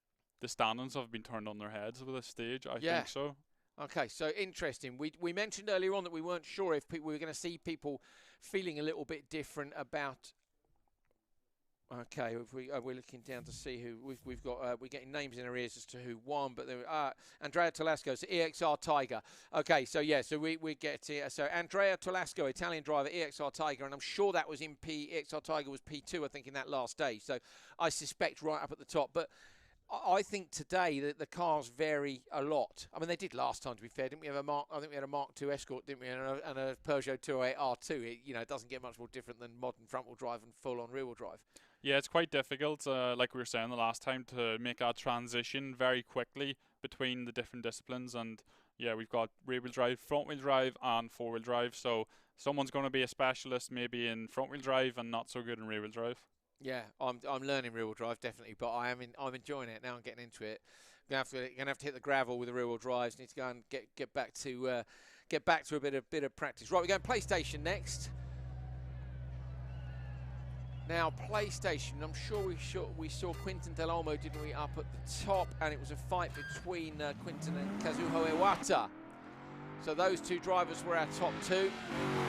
standings have been turned on their heads with this stage. I think so. Okay, so interesting. We mentioned earlier on that we weren't sure if we were going to see people feeling a little bit different about. Okay, if we're looking down to see who we've got. We're getting names in our ears as to who won, but there Andrea Tolasco, so EXR Tiger. Okay, so yeah, so we get so Andrea Tolasco, Italian driver, EXR Tiger, and I'm sure that was in EXR Tiger was P2, I think, in that last stage. So I suspect right up at the top, but I think today that the cars vary a lot. I mean, they did last time, to be fair, didn't we? Have I think we had a Mark II Escort, didn't we, and a Peugeot 208 R2. It doesn't get much more different than modern front-wheel drive and full-on rear-wheel drive. Yeah, it's quite difficult, like we were saying the last time, to make that transition very quickly between the different disciplines. And yeah, we've got rear-wheel drive, front-wheel drive, and four-wheel drive. So someone's going to be a specialist maybe in front-wheel drive and not so good in rear-wheel drive. Yeah, I'm learning rear-wheel drive definitely, but I'm enjoying it now. I'm getting into it. Gonna have to hit the gravel with the rear-wheel drives. Need to go and get back to a bit of practice. Right, we're going PlayStation next. Now, PlayStation, I'm sure we saw Quinton Del Olmo, didn't we, up at the top, and it was a fight between Quinton and Kazuho Iwata. So those two drivers were our top two.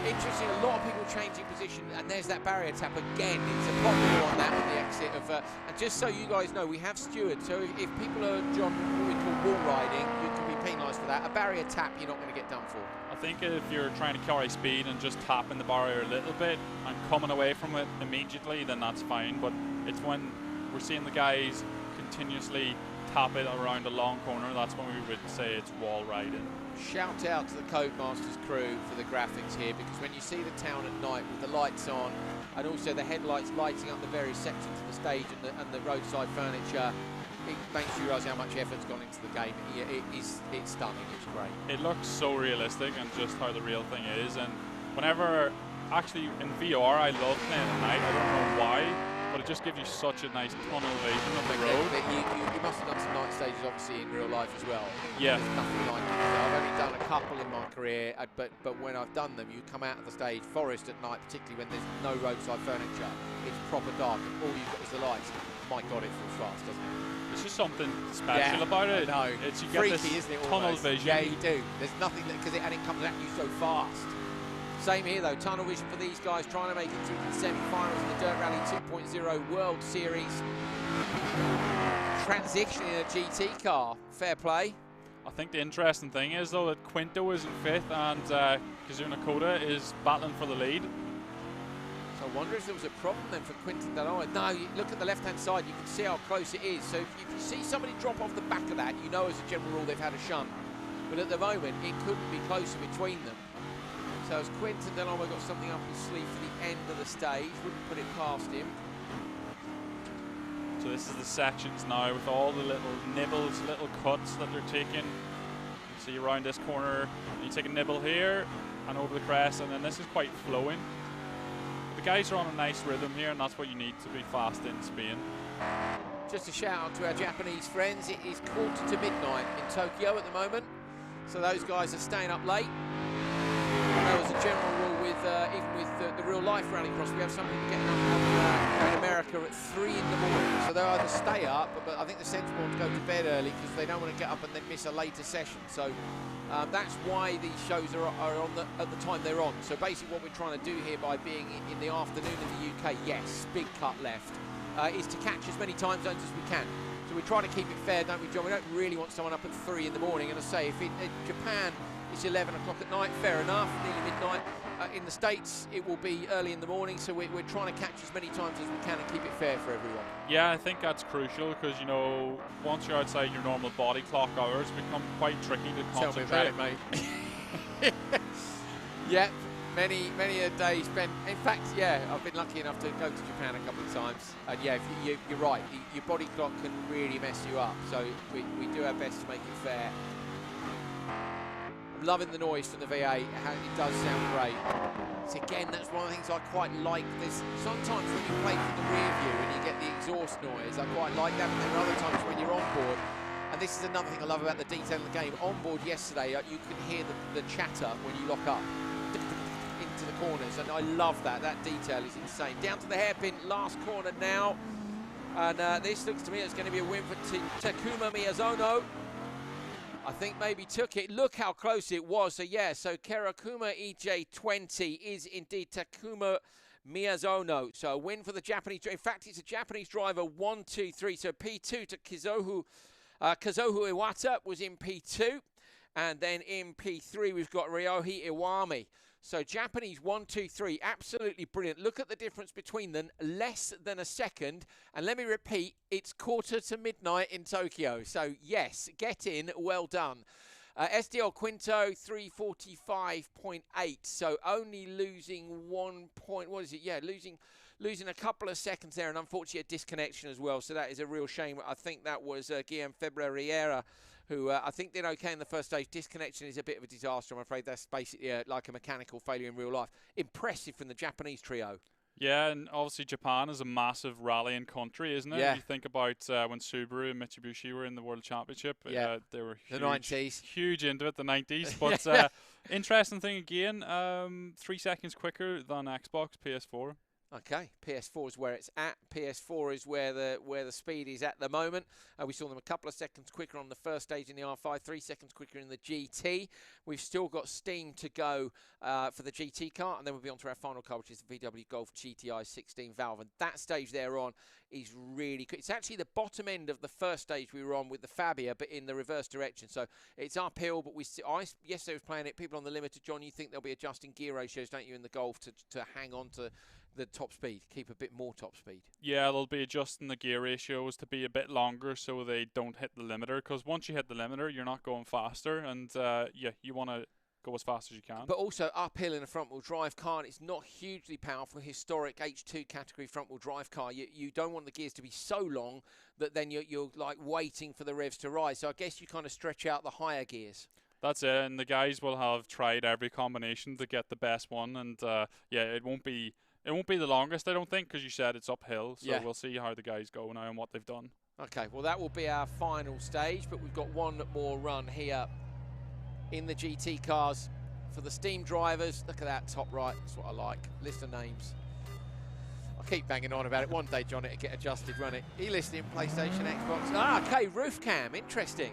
Interesting, a lot of people changing position, and there's that barrier tap again. It's a popular on that with the exit of, and just so you guys know, we have stewards. So if people are what we call wall riding, you can be penalised for that. A barrier tap, you're not going to get done for. I think if you're trying to carry speed and just tapping the barrier a little bit and coming away from it immediately, then that's fine. But it's when we're seeing the guys continuously tap it around a long corner, that's when we would say it's wall riding. Shout out to the Codemasters crew for the graphics here, because when you see the town at night with the lights on and also the headlights lighting up the various sections of the stage and the roadside furniture, it makes you realise how much effort's gone into the game. It's stunning, it's great. It looks so realistic and just how the real thing is. And whenever, actually in VR, I love playing at night. I don't know why, but it just gives you such a nice tunnel vision of the road. You must have done some night stages, obviously, in real life as well. Yeah. There's nothing like it. So I've only done a couple in my career, but when I've done them, you come out of the stage, forest at night, particularly when there's no roadside furniture. It's proper dark, and all you've got is the lights. My God, it feels fast, doesn't it? There's just something special about it. No, it's you freaky, get this isn't it? tunnel Almost. vision. Yeah, you do. There's nothing and it comes at you so fast. Same here though, tunnel vision for these guys trying to make it to the semi-finals of the Dirt Rally 2.0 World Series. Transition in a GT car, fair play. I think the interesting thing is though that Quinto is in 5th and Kazuna Koda is battling for the lead. So I wonder if there was a problem then for Quinton Del Olmo. No, you look at the left-hand side, you can see how close it is. So if you see somebody drop off the back of that, you know as a general rule they've had a shunt. But at the moment, it couldn't be closer between them. So as Quinton Del Olmo got something up his sleeve for the end of the stage, wouldn't put it past him. So this is the sections now with all the little nibbles, little cuts that they're taking. You see around this corner, you take a nibble here and over the crest, and then this is quite flowing. The guys are on a nice rhythm here, and that's what you need to be fast in Spain. Just a shout out to our Japanese friends. It is midnight in Tokyo at the moment, so those guys are staying up late. I know as a general rule, even with the real life rallycross, we have some people getting up in America at 3 in the morning. So they'll either stay up, but I think the sensible ones go to bed early because they don't want to get up and then miss a later session. So that's why these shows are on at the time they're on. So basically what we're trying to do here by being in the afternoon in the UK, yes, big cut left, is to catch as many time zones as we can. So we try to keep it fair, don't we, John? We don't really want someone up at 3 in the morning. And I say, if in Japan it's 11 o'clock at night, fair enough, nearly midnight. In the States, it will be early in the morning, so we're trying to catch as many times as we can and keep it fair for everyone. Yeah, I think that's crucial because, you know, once you're outside your normal body clock hours, it becomes quite tricky to concentrate. Tell me about it, mate. Yeah, many a day spent. In fact, yeah, I've been lucky enough to go to Japan a couple of times. And yeah, you're right, your body clock can really mess you up. So we do our best to make it fair. Loving the noise from the V8, it does sound great. So again, that's one of the things I quite like. This sometimes when you play from the rear view and you get the exhaust noise, I quite like that, but there are other times when you're on board, and this is another thing I love about the detail of the game. On board yesterday, you could hear the chatter when you lock up into the corners, and I love that. That detail is insane. Down to the hairpin, last corner now, and this looks to me it's going to be a win for Takuma Miyazono. I think maybe took it. Look how close it was. So yeah, so Karakuma EJ20 is indeed Takuma Miyazono. So a win for the Japanese. In fact, it's a Japanese driver, 1, 2, 3. So P2 to Kazuho Iwata was in P2. And then in P3, we've got Ryohei Iwami. So Japanese 1, 2, 3, absolutely brilliant. Look at the difference between them, less than a second. And let me repeat, it's quarter to midnight in Tokyo. So yes, get in, well done. SDL Quinto 345.8. So only losing 1 point. What is it? Yeah, losing a couple of seconds there, and unfortunately a disconnection as well. So that is a real shame. I think that was Guillaume Febreriera, who I think did okay in the first stage. Disconnection is a bit of a disaster, I'm afraid. That's basically like a mechanical failure in real life. Impressive from the Japanese trio. Yeah, and obviously Japan is a massive rallying country, isn't it? Yeah. You think about when Subaru and Mitsubishi were in the World Championship. Yeah. They were huge, the 90s. Huge into it, the 90s. But interesting thing again, 3 seconds quicker than Xbox PS4. Okay, PS4 is where it's at. PS4 is where the speed is at the moment. We saw them a couple of seconds quicker on the first stage in the R5, 3 seconds quicker in the GT. We've still got steam to go for the GT car, and then we'll be on to our final car, which is the VW Golf GTI 16 valve. And that stage they're on is really good. It's actually the bottom end of the first stage we were on with the Fabia, but in the reverse direction. So it's uphill, but yesterday was playing it. People on the limiter, John, you think they'll be adjusting gear ratios, don't you, in the Golf to hang on to the top speed, keep a bit more top speed? Yeah, they'll be adjusting the gear ratios to be a bit longer so they don't hit the limiter, because once you hit the limiter, you're not going faster, and yeah, you want to go as fast as you can. But also uphill in a front-wheel drive car, and it's not hugely powerful, historic H2 category front-wheel drive car. You don't want the gears to be so long that then you're like waiting for the revs to rise. So I guess you kind of stretch out the higher gears. That's it, and the guys will have tried every combination to get the best one, and yeah, it won't be the longest, I don't think, because you said it's uphill. So we'll see how the guys go now and what they've done. Okay, well, that will be our final stage, but we've got one more run here in the GT cars for the steam drivers. Look at that top right. That's what I like. List of names. I keep banging on about it. One day, John, it'll get adjusted, run it. E-listing, PlayStation, Xbox. Ah, okay, roof cam. Interesting.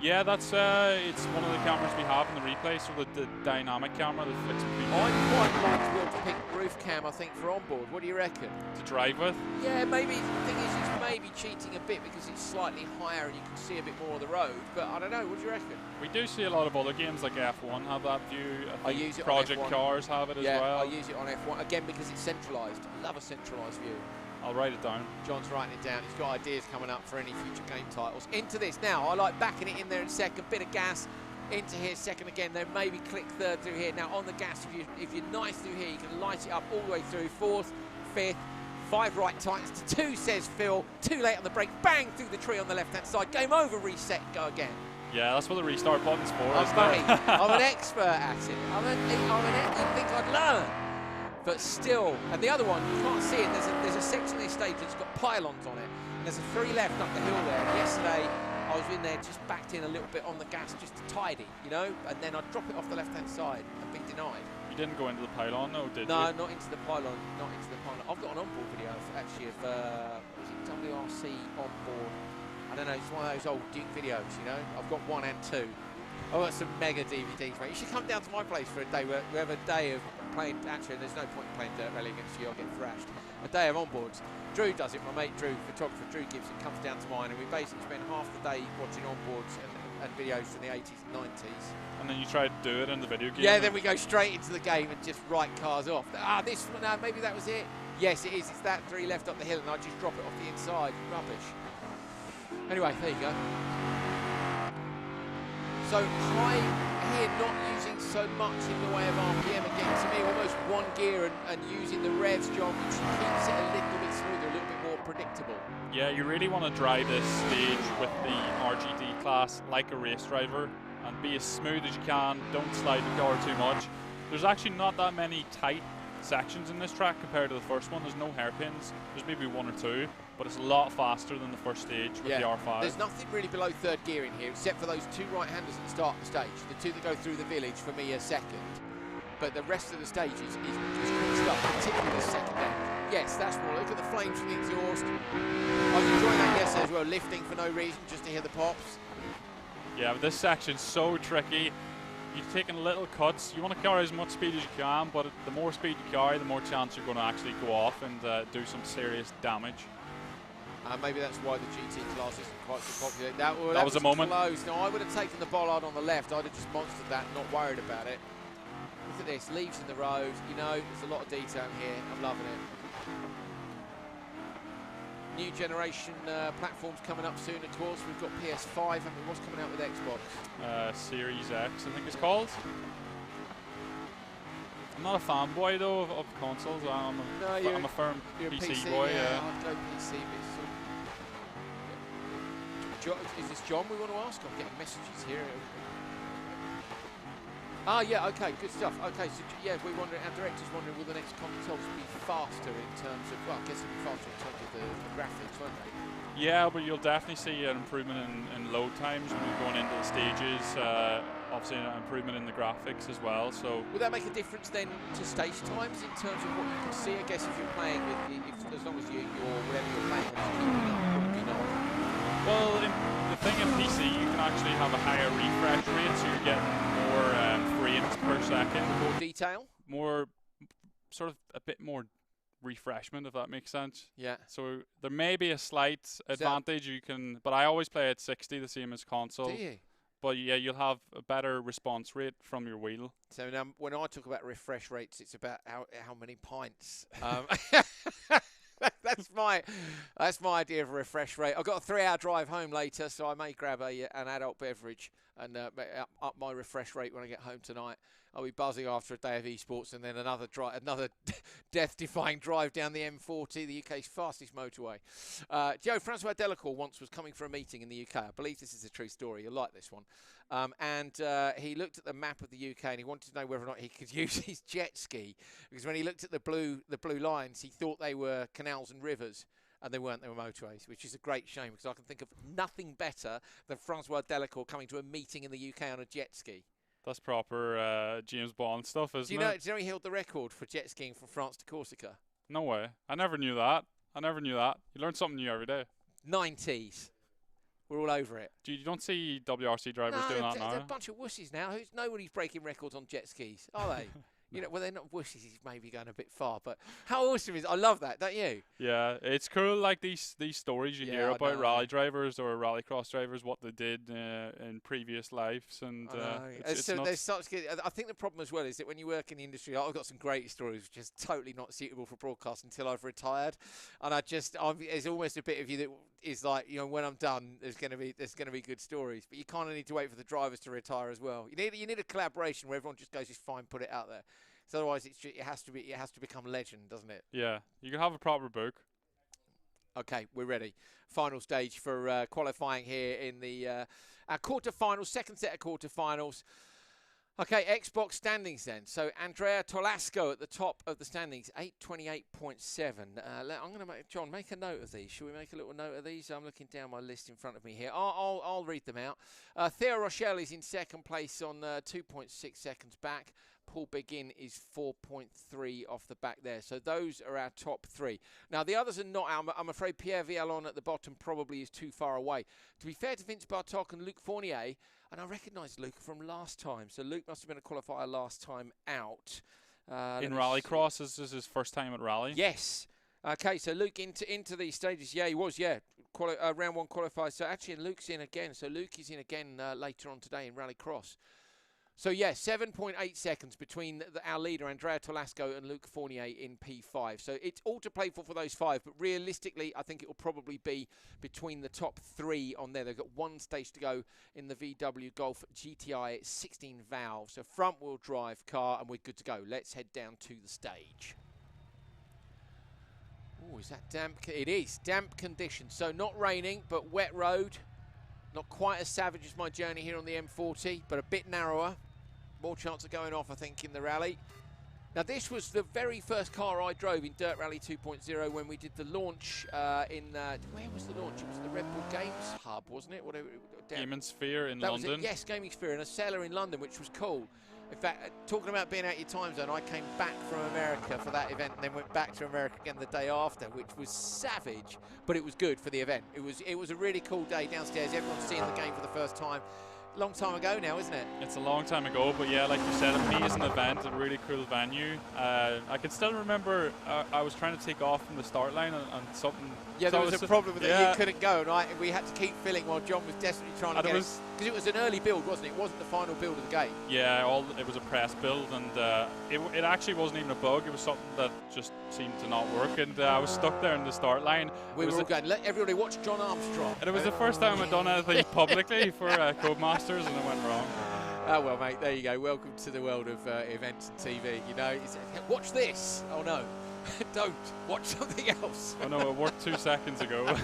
Yeah, that's it's one of the cameras we have in the replay, so the dynamic camera that flicks between. I'd quite like to be able to pick roof cam, I think, for onboard. What do you reckon? To drive with? Yeah, maybe. The thing is, it's maybe cheating a bit because it's slightly higher and you can see a bit more of the road. But I don't know. What do you reckon? We do see a lot of other games like F1 have that view. I use it Project on F1. Cars have it as well. Yeah, I use it on F1 again because it's centralised. I love a centralised view. I'll write it down. John's writing it down. He's got ideas coming up for any future game titles. Into this now. I like backing it in there in second. Bit of gas into here second again. Then maybe click third through here. Now on the gas, if you're nice through here, you can light it up all the way through. Fourth, fifth, 5 right tightens to 2, says Phil. Too late on the brake. Bang through the tree on the left-hand side. Game over. Reset. Go again. Yeah, that's what the restart button's for. I'm an expert at it. You think I'd learn? But still, and the other one, you can't see it, there's a section of this stage that's got pylons on it, and there's a 3 left up the hill there. Yesterday, I was in there, just backed in a little bit on the gas, just to tidy, you know, and then I'd drop it off the left-hand side and be denied. You didn't go into the pylon, no, did you? No, not into the pylon. Not into the pylon. I've got an onboard video actually of was it WRC onboard? I don't know. It's one of those old Duke videos, you know. I've got 1 and 2. I've got some mega DVDs, mate. You should come down to my place for a day. We have a day of playing. Actually, there's no point in playing dirt rally against you. I'll get thrashed. A day of onboards. Drew does it. My mate Drew, photographer Drew Gibson, comes down to mine, and we basically spend half the day watching onboards and videos from the 80s and 90s. And then you try to do it in the video game. Yeah, then we go straight into the game and just write cars off. This one, no, maybe that was it. Yes, it is. It's that 3 left up the hill, and I just drop it off the inside. Rubbish. Anyway, there you go. So high here, not using so much in the way of RPM, and getting to me almost 1 gear and using the revs, John, which keeps it a little bit smoother, a little bit more predictable. Yeah, you really want to drive this stage with the RGD class like a race driver and be as smooth as you can. Don't slide the car too much. There's actually not that many tight sections in this track compared to the first one. There's no hairpins. There's maybe 1 or 2, but it's a lot faster than the first stage with the R5. There's nothing really below 3rd gear in here except for those 2 right-handers at the start of the stage. The 2 that go through the village for me are 2nd, but the rest of the stage is quick stuff, particularly the 2nd end. Yes, that's more. Look at the flames from the exhaust. I was enjoying that yesterday as well, lifting for no reason, just to hear the pops. Yeah, but this section's so tricky. You're taking little cuts. You want to carry as much speed as you can, but the more speed you carry, the more chance you're going to actually go off and do some serious damage. Maybe that's why the GT class isn't quite so popular. That was a moment. Close. No, I would have taken the bollard on the left. I'd have just monstered that, not worried about it. Look at this, leaves in the road. You know, there's a lot of detail in here. I'm loving it. New generation platforms coming up soon, of course. We've got PS5, and what's coming out with Xbox? Series X, I think it's called. I'm not a fanboy though of consoles. I'm a firm PC boy. Yeah, I'd go PC, but is this John we want to ask? I'm getting messages here. Yeah, okay, good stuff. Okay, so yeah, our director's wondering, will the next consoles be faster in terms of, well, I guess it'll be faster in terms of the graphics, won't they? Yeah, but you'll definitely see an improvement in load times when you're going into the stages. Obviously, an improvement in the graphics as well. So, will that make a difference then to stage times in terms of what you can see? I guess if you're playing as long as you're whatever you're playing is keeping up, probably not. Well, the thing in PC, you can actually have a higher refresh rate, so you're getting more frames per second. More detail? More, sort of a bit more refreshment, if that makes sense. Yeah. So there may be a slight advantage but I always play at 60, the same as console. Do you? But yeah, you'll have a better response rate from your wheel. So now, when I talk about refresh rates, it's about how many pints. That's my idea of a refresh rate. I've got a 3-hour drive home later, so I may grab an adult beverage and up my refresh rate when I get home tonight. I'll be buzzing after a day of esports and then another death-defying drive down the M40, the UK's fastest motorway. Joe, Francois Delacour once was coming for a meeting in the UK. I believe this is a true story. You'll like this one. He looked at the map of the UK and he wanted to know whether or not he could use his jet ski, because when he looked at the blue lines, he thought they were canals and rivers. And they weren't, they were motorways, which is a great shame, because I can think of nothing better than Francois Delacour coming to a meeting in the UK on a jet ski. That's proper James Bond stuff, isn't it? Do you know he held the record for jet skiing from France to Corsica? No way. I never knew that. You learn something new every day. 90s. We're all over it. You don't see WRC drivers doing that now? They're a bunch of wussies now. Nobody's breaking records on jet skis, are they? You know, well, they're not wussies. He's maybe going a bit far, but how awesome is it? I love that, don't you? Yeah, it's cool. Like these stories you hear about rally drivers or rallycross drivers, what they did in previous lives, and it's there's such good. I think the problem as well is that when you work in the industry, I've got some great stories which is totally not suitable for broadcast until I've retired, and there's almost a bit of you that is like, you know, when I'm done, there's going to be good stories, but you kind of need to wait for the drivers to retire as well. You need a collaboration where everyone just goes, "It's fine, put it out there." So otherwise, it has to become legend, doesn't it? Yeah, you can have a proper book. Okay, we're ready. Final stage for qualifying here in the our quarterfinals, second set of quarterfinals. Okay, Xbox standings then. So Andrea Tolasco at the top of the standings, 828.7. I'm going to John, make a note of these. Should we make a little note of these? I'm looking down my list in front of me here. I'll read them out. Theo Rochelle is in second place on 2.6 seconds back. Paul Begin is 4.3 off the back there. So those are our top 3. Now, the others are not. I'm afraid Pierre Vialon at the bottom probably is too far away. To be fair to Vince Bartok and Luc Fournier, and I recognise Luc from last time. So Luc must have been a qualifier last time out. In Rallycross, this is his first time at Rally. Yes. Okay, so Luc into these stages. Yeah, he was, yeah. Round 1 qualifier. So actually, Luc's in again. So Luc is in again later on today in Rallycross. So, yeah, 7.8 seconds between our leader, Andrea Tolasco, and Luc Fournier in P5. So it's all to play for those 5. But realistically, I think it will probably be between the top 3 on there. They've got 1 stage to go in the VW Golf GTI 16 valve. So front-wheel drive car, and we're good to go. Let's head down to the stage. Oh, is that damp? It is. Damp conditions. So not raining, but wet road. Not quite as savage as my journey here on the M40, but a bit narrower. More chance of going off, I think, in the rally. Now, this was the very first car I drove in Dirt Rally 2.0 when we did the launch where was the launch? It was the Red Bull Games Hub, wasn't it? Whatever. Gaming Sphere in London. Was it? Yes, Gaming Sphere, and a cellar in London, which was cool. In fact, talking about being out your time zone, I came back from America for that event and then went back to America again the day after, which was savage, but it was good for the event. It was a really cool day downstairs. Everyone's seeing the game for the first time. Long time ago now, isn't it? It's a long time ago, but yeah, like you said, amazing event, a really cool venue. I can still remember I was trying to take off from the start line and something. Yeah, there was a problem with it. You couldn't go, right? We had to keep filling while John was desperately trying to get it. Because it was an early build, wasn't it? It wasn't the final build of the game. Yeah, it was a press build, and it actually wasn't even a bug. It was something that just seemed to not work, and I was stuck there in the start line. We were all going, let everybody watch John Armstrong. And it was the first time I'd done anything publicly for Codemasters, and it went wrong. Oh, well, mate, there you go. Welcome to the world of events and TV. You know, watch this. Oh, no. Don't. Watch something else. Oh, no, it worked 2 seconds ago.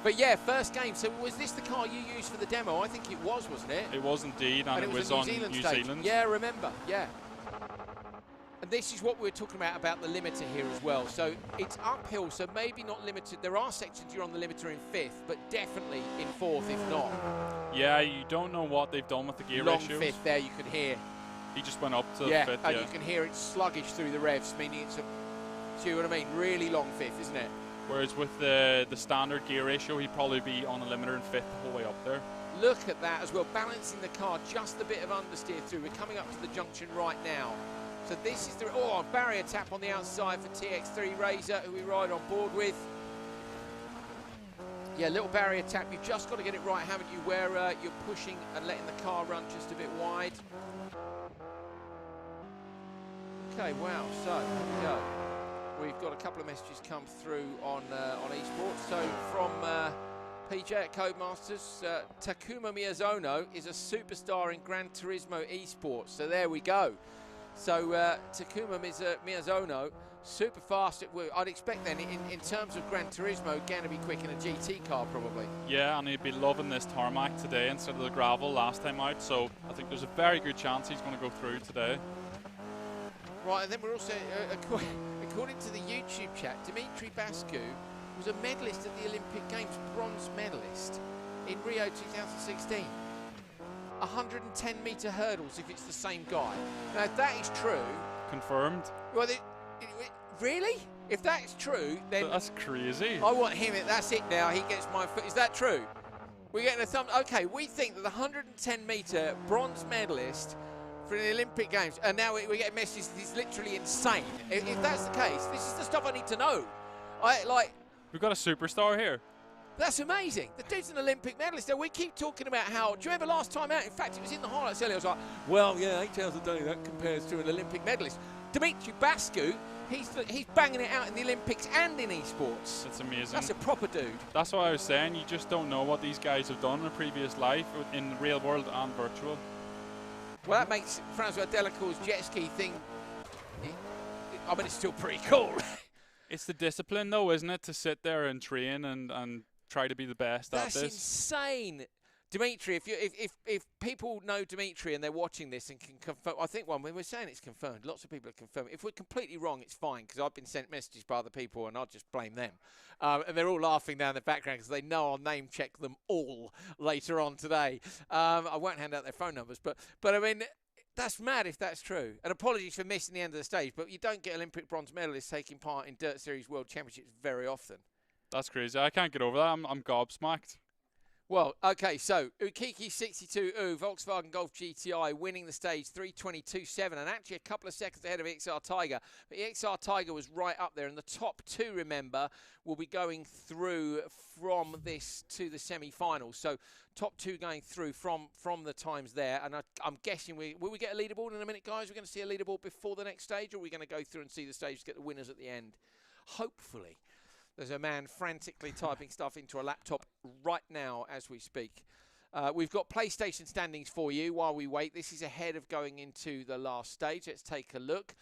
But, yeah, first game. So was this the car you used for the demo? I think it was, wasn't it? It was indeed, and it was on New Zealand. Yeah, I remember. Yeah. And this is what we were talking about the limiter here as well. So it's uphill, so maybe not limited. There are sections you're on the limiter in 5th, but definitely in 4th, if not. Yeah, you don't know what they've done with the gear Long ratios. 5th there, you could hear. He just went up to 5th, yeah. And you can hear it sluggish through the revs, meaning it's see what I mean? Really long 5th, isn't it? Whereas with the standard gear ratio, he'd probably be on the limiter in 5th the whole way up there. Look at that as well, balancing the car, just a bit of understeer through. We're coming up to the junction right now. So this is the barrier tap on the outside for TX3 Razor, who we ride on board with. Yeah, little barrier tap. You've just got to get it right, haven't you? Where you're pushing and letting the car run just a bit wide. Okay, wow. So here we go. We've got a couple of messages come through on Esports. So from PJ at Codemasters, Takuma Miyazono is a superstar in Gran Turismo Esports. So there we go. So Takuma Miyazono, super fast. I'd expect then, in terms of Gran Turismo, going to be quick in a GT car probably. Yeah, and he'd be loving this tarmac today instead of the gravel last time out. So I think there's a very good chance he's going to go through today. Right, and then we're also, according to the YouTube chat, Dimitri Bascu was a medalist at the Olympic Games, bronze medalist in Rio 2016. 110-metre hurdles if it's the same guy. Now, if that is true... Confirmed. Well, really? If that's true, then... That's crazy. I want him. That's it now. He gets my foot. Is that true? We're getting a thumb... Okay, we think that the 110-metre bronze medalist for the Olympic Games, and now we get messages that he's literally insane. If that's the case, this is the stuff I need to know. We've got a superstar here. That's amazing. The dude's an Olympic medalist. Now, we keep talking about how... Do you remember last time out? In fact, it was in the highlights earlier. I was like, well, yeah, 8 hours a day, that compares to an Olympic medalist. Dimitri Bascu, he's banging it out in the Olympics and in esports. It's amazing. That's a proper dude. That's what I was saying. You just don't know what these guys have done in a previous life, in the real world and virtual. Well, that makes Francois Delacour's jet ski thing... I mean, it's still pretty cool. It's the discipline, though, isn't it? To sit there and train and try to be the best at this. That's insane. Dimitri, if people know Dimitri and they're watching this and can confirm, I think when we're saying it's confirmed, lots of people are confirming. If we're completely wrong, it's fine, because I've been sent messages by other people and I'll just blame them. And they're all laughing down the background because they know I'll name check them all later on today. I won't hand out their phone numbers, but I mean, That's mad if that's true. And apologies for missing the end of the stage, but you don't get Olympic bronze medalists taking part in Dirt Series World Championships very often. That's crazy. I can't get over that. I'm gobsmacked. Well, okay, so Ukiki 62U, Volkswagen Golf GTI, winning the stage 3:22.7, and actually a couple of seconds ahead of EXR Tiger. But EXR Tiger was right up there, and the top two, remember, will be going through from this to the semi-finals. So top two going through from the times there, and I'm guessing will we get a leaderboard in a minute, guys? We're going to see a leaderboard before the next stage, or are we going to go through and see the stage, get the winners at the end? Hopefully. There's a man frantically typing stuff into a laptop right now as we speak. We've got PlayStation standings for you while we wait. This is ahead of going into the last stage. Let's take a look.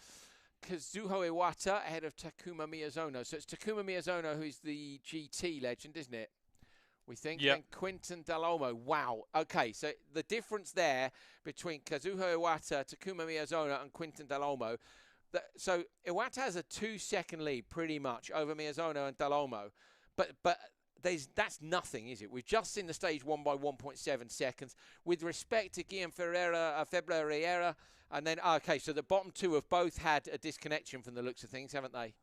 Kazuho Iwata ahead of Takuma Miyazono. So it's Takuma Miyazono who's the GT legend, isn't it? We think. Yep. And Quinton Dall'Olmo. Wow. Okay, so the difference there between Kazuho Iwata, Takuma Miyazono and Quinton Dall'Olmo. So Iwata has a 2-second lead pretty much over Miyazono and Dall'Olmo, but that's nothing, is it? We've just seen the stage won by 1.7 seconds. With respect to Guillaume Ferreira, and then okay, so the bottom two have both had a disconnection from the looks of things, haven't they?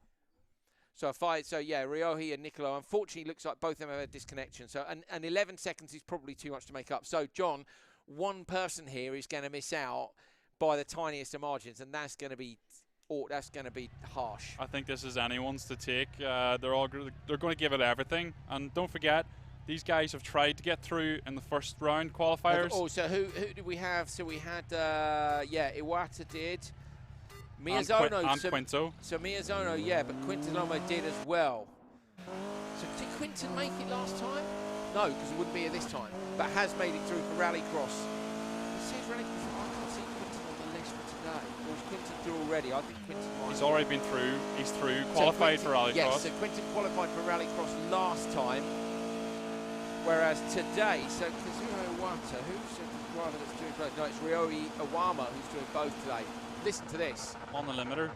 So yeah, Ryohi and Nicolo. Unfortunately, looks like both of them have a disconnection. So and 11 seconds is probably too much to make up. So John, one person here is going to miss out by the tiniest of margins, and that's going to be. Oh, that's going to be harsh. I think this is anyone's to take. They're going to give it everything. And don't forget, these guys have tried to get through in the first round qualifiers. Oh, so who did we have? So we had, Iwata did. Miyazono. And Quinto. So Miyazono, yeah, but Quinton Dall'Olmo did as well. So did Quinton make it last time? No, because it wouldn't be here this time. But has made it through for Rallycross. It says Rallycross. I can't see Quinton on the list for today. Or is Quinton through already? I think Quinton might. He's already been through. He's through. Qualified for Rallycross. Yes, so Quinton qualified for Rallycross last time. Whereas today, so Kazuho Iwata, who's the driver that's doing both? No, it's Ryohi Iwama who's doing both today. Listen to this. On the limiter.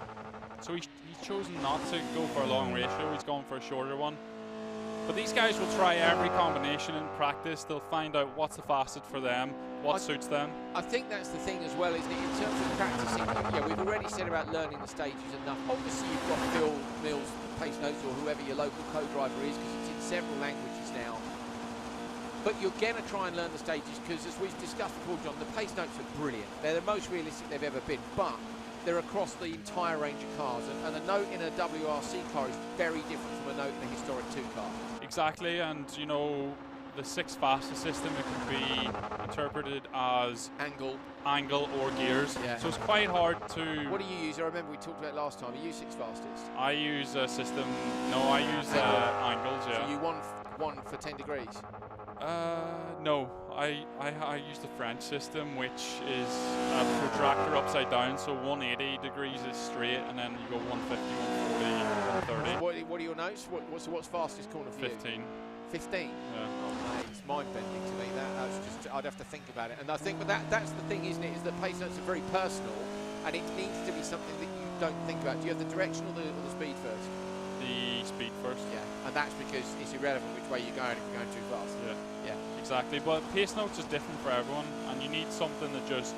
So he's chosen not to go for a long ratio. He's going for a shorter one. But these guys will try every combination in practice. They'll find out what's the fastest for them, what suits them. I think that's the thing as well, isn't it? In terms of practicing, yeah, we've already said about learning the stages enough. Obviously, you've got Phil Mills, Pace Notes, or whoever your local co-driver is, because it's in several languages now. But you're going to try and learn the stages because, as we've discussed before, John, the Pace Notes are brilliant. They're the most realistic they've ever been, but they're across the entire range of cars. And a note in a WRC car is very different from a note in a historic 2 car. Exactly, and you know, the 6 fastest system, it can be interpreted as angle or gears. Yeah. So it's quite hard to. What do you use? I remember we talked about it last time. You use 6 fastest. I use a system. No, I use angles. Yeah. So you one for 10 degrees. No, I use the French system, which is a protractor upside down. So 180 degrees is straight, and then you go 150, 140, 130. What are your notes? What's fastest corner for 15. you? 15. Yeah. Oh mate, it's mind-bending to me. That's just, I'd have to think about it. And I think, but that's the thing, isn't it? Is that pace notes are very personal, and it needs to be something that you don't think about. Do you have the direction or the speed first? The speed first. Yeah, and that's because it's irrelevant which way you're going if you're going too fast. Yeah. Exactly. But pace notes is different for everyone, and you need something that just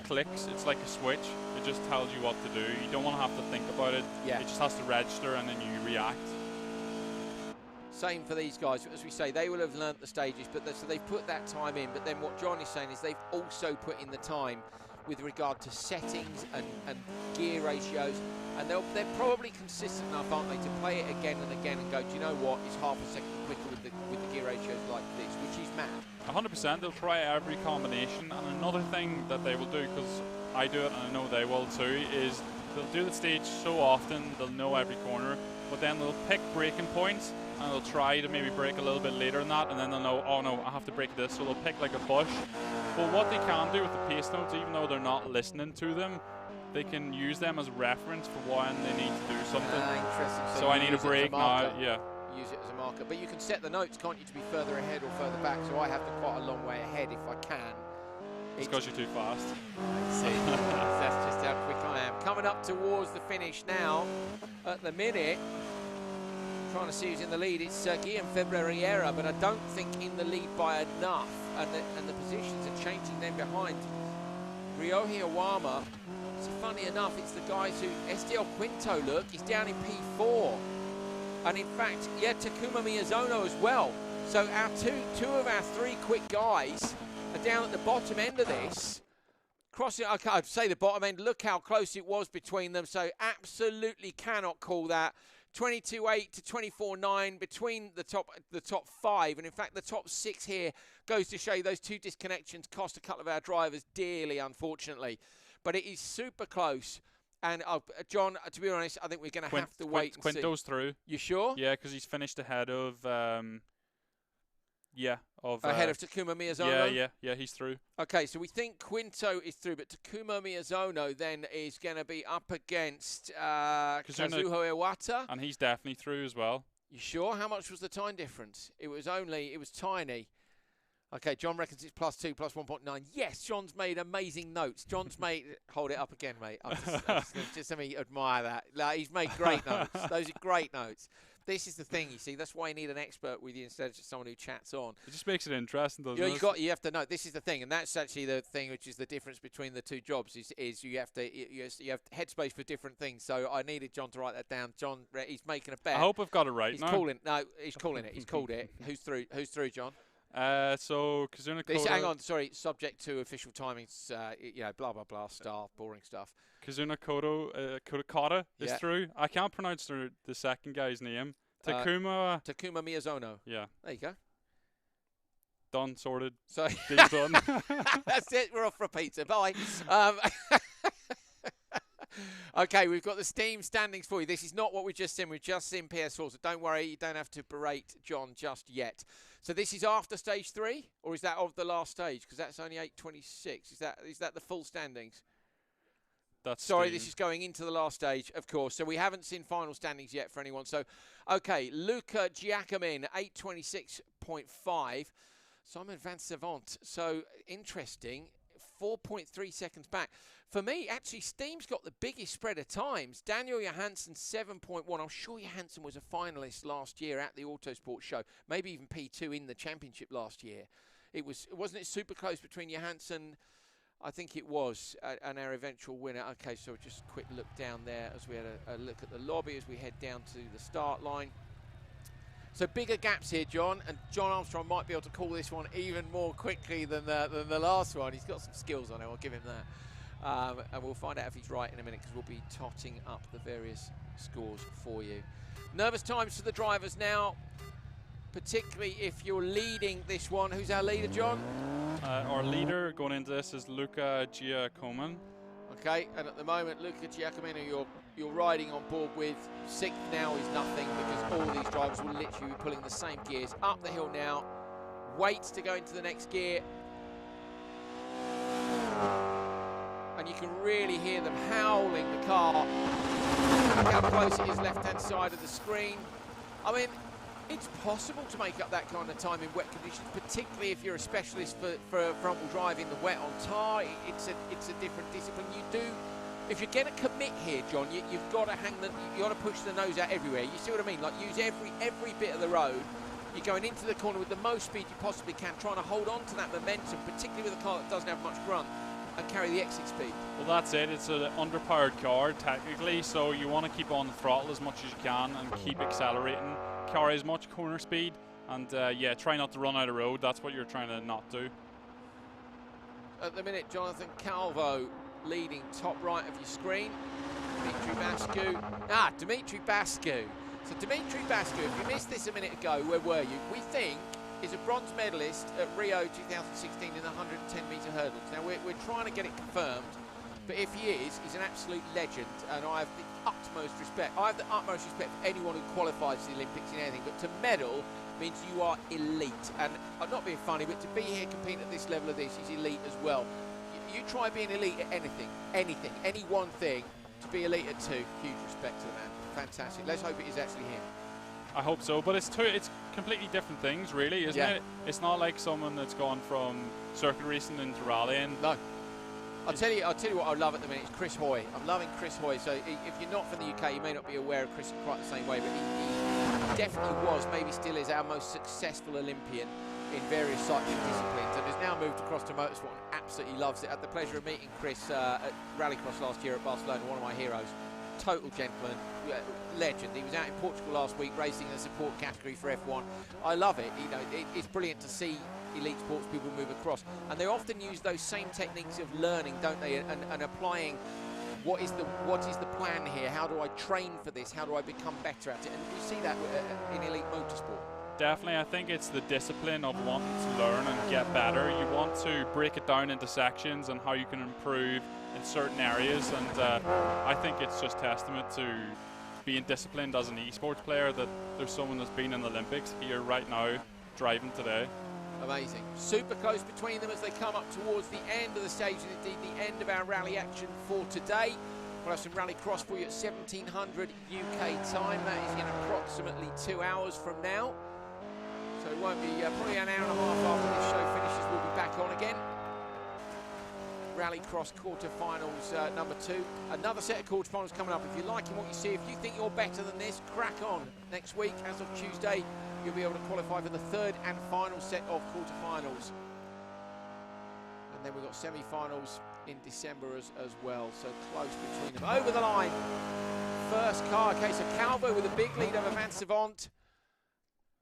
clicks. It's like a switch. It just tells you what to do. You don't want to have to think about it. Yeah. It just has to register, and then you react. Same for these guys. As we say, they will have learnt the stages, but so they've put that time in. But then what John is saying is they've also put in the time with regard to settings and gear ratios, and they're probably consistent enough, aren't they, to play it again and again and go, do you know what, it's half a second quicker with the gear ratios like this, which is mad. 100%, they'll try every combination. And another thing that they will do, because I do it and I know they will too, is they'll do the stage so often, they'll know every corner, but then they'll pick braking points and they'll try to maybe brake a little bit later than that, and then they'll know, oh no, I have to brake this, so they'll pick like a bush. But what they can do with the pace notes, even though they're not listening to them, they can use them as reference for when they need to do something. Interesting. So I need a brake now, yeah. Use it as a marker. But you can set the notes, can't you, to be further ahead or further back, so I have to quite a long way ahead if I can. It's because you're too fast. I see. That's just how quick I am. Coming up towards the finish now, at the minute, trying to see who's in the lead. It's Guillaume Ferreira, but I don't think in the lead by enough. And the positions are changing then behind. Ryohei Awama. So funny enough, it's the guys who, SDL Quinto, look, he's down in P4. And in fact, yeah, Takuma Miyazono as well. So our two of our three quick guys are down at the bottom end of this. Crossing, okay, I'd say the bottom end, look how close it was between them. So absolutely cannot call that. 22.8 to 24.9 between the top five. And in fact, the top six here goes to show you those two disconnections cost a couple of our drivers dearly, unfortunately. But it is super close. And John, to be honest, I think we're going to have to wait and see. Quinto's through. You sure? Yeah, because he's finished ahead of... ahead of Takuma Miyazono? Yeah, he's through. Okay, so we think Quinto is through, but Takuma Miyazono then is going to be up against Kazuho Iwata. And he's definitely through as well. You sure? How much was the time difference? It was tiny. Okay, John reckons it's +2, +1.9. Yes, John's made amazing notes. John's made... Hold it up again, mate. Just let me admire that. Like, he's made great notes. Those are great notes. This is the thing, you see. That's why you need an expert with you instead of just someone who chats on. It just makes it interesting, doesn't it? You have to know. This is the thing, and that's actually the thing which is the difference between the two jobs. Is you have headspace for different things. So I needed John to write that down. John, he's making a bet. I hope I've got it right. He's calling. No, he's calling it. He's called it. Who's through? Who's through, John? So Kazuna Koda. Hang on, sorry. Subject to official timings. Blah blah blah. Boring stuff. Kazuna Koda is through. I can't pronounce the second guy's name. Takuma Miyazono. Yeah. There you go. Done, sorted. So Deal's done. That's it. We're off for a pizza. Bye. Okay, we've got the Steam standings for you. This is not what we've just seen. We've just seen PS4, so don't worry. You don't have to berate John just yet. So this is after stage 3, or is that of the last stage? Because that's only 8:26. Is that the full standings? Sorry, Steam. this is going into the last stage, of course. So we haven't seen final standings yet for anyone. So, okay, Luca Giacomin, 8:26.5. Simon Van Savant. So, interesting, 4.3 seconds back. For me, actually, Steam's got the biggest spread of times. Daniel Johansson, 7.1. I'm sure Johansson was a finalist last year at the Autosport show. Maybe even P2 in the championship last year. Wasn't it super close between Johansson... I think it was, and our eventual winner. Okay, so just a quick look down there as we had a look at the lobby as we head down to the start line. So bigger gaps here, John, and John Armstrong might be able to call this one even more quickly than the last one. He's got some skills on it, I'll give him that. And we'll find out if he's right in a minute because we'll be totting up the various scores for you. Nervous times for the drivers now, particularly if you're leading this one. Who's our leader, John? Our leader going into this is Luca Giacomin. Okay, and at the moment, Luca Giacomin, who you're riding on board with, 6th now is nothing because all these drivers will literally be pulling the same gears up the hill now. Waits to go into the next gear. And you can really hear them howling the car. Look how close it is left-hand side of the screen. I mean, it's possible to make up that kind of time in wet conditions, particularly if you're a specialist for front-wheel drive in the wet on tar. It's a different discipline. If you're going to commit here, John, you've got to push the nose out everywhere. You see what I mean? Like use every bit of the road. You're going into the corner with the most speed you possibly can, trying to hold on to that momentum, particularly with a car that doesn't have much grunt, and carry the exit speed. Well, that's it. It's an underpowered car, technically, so you want to keep on the throttle as much as you can and keep accelerating. Carry as much corner speed, and yeah, try not to run out of road. That's what you're trying to not do. At the minute, Jonathan Calvo leading top right of your screen. Dimitri Bascu. Dimitri Bascu. So Dimitri Bascu, if you missed this a minute ago, where were you? We think is a bronze medalist at Rio 2016 in the 110-metre hurdles. Now, we're trying to get it confirmed, but if he is, he's an absolute legend, and I have the utmost respect. I have the utmost respect for anyone who qualifies for the Olympics in anything, but to medal means you are elite. And I'm not being funny, but to be here competing at this level of this is elite as well. You try being elite at anything, any one thing, to be elite at 2, huge respect to the man. Fantastic. Let's hope it is actually him. I hope so, but it's completely different things, really, isn't it? It's not like someone that's gone from circuit racing into rallying. No. I'll tell you what I love at the minute is Chris Hoy. I'm loving Chris Hoy. So if you're not from the UK, you may not be aware of Chris in quite the same way, but he definitely was, maybe still is, our most successful Olympian. in various cycling disciplines and has now moved across to motorsport and absolutely loves it. I had the pleasure of meeting Chris at Rallycross last year at Barcelona, one of my heroes. Total gentleman, legend. He was out in Portugal last week racing in the support category for F1. I love it. You know, it's brilliant to see elite sports people move across, and they often use those same techniques of learning, don't they, and applying what is the plan here? How do I train for this? How do I become better at it? And we see that in elite motorsport. Definitely, I think it's the discipline of wanting to learn and get better. You want to break it down into sections and how you can improve in certain areas, and I think it's just testament to being disciplined as an esports player that there's someone that's been in the Olympics here right now driving today. Amazing. Super close between them as they come up towards the end of the stage, and indeed the end of our rally action for today. We'll have some rally cross for you at 1700 UK time. That is in approximately 2 hours from now. So it won't be, probably an hour and a half after this show finishes, we'll be back on again. Rallycross quarterfinals number 2. Another set of quarterfinals coming up. If you're liking what you see, if you think you're better than this, crack on. Next week, as of Tuesday, you'll be able to qualify for the 3rd and final set of quarterfinals. And then we've got semi-finals in December as well. So close between them. Over the line. First car. Okay, so Calvo with a big lead over Van Savant.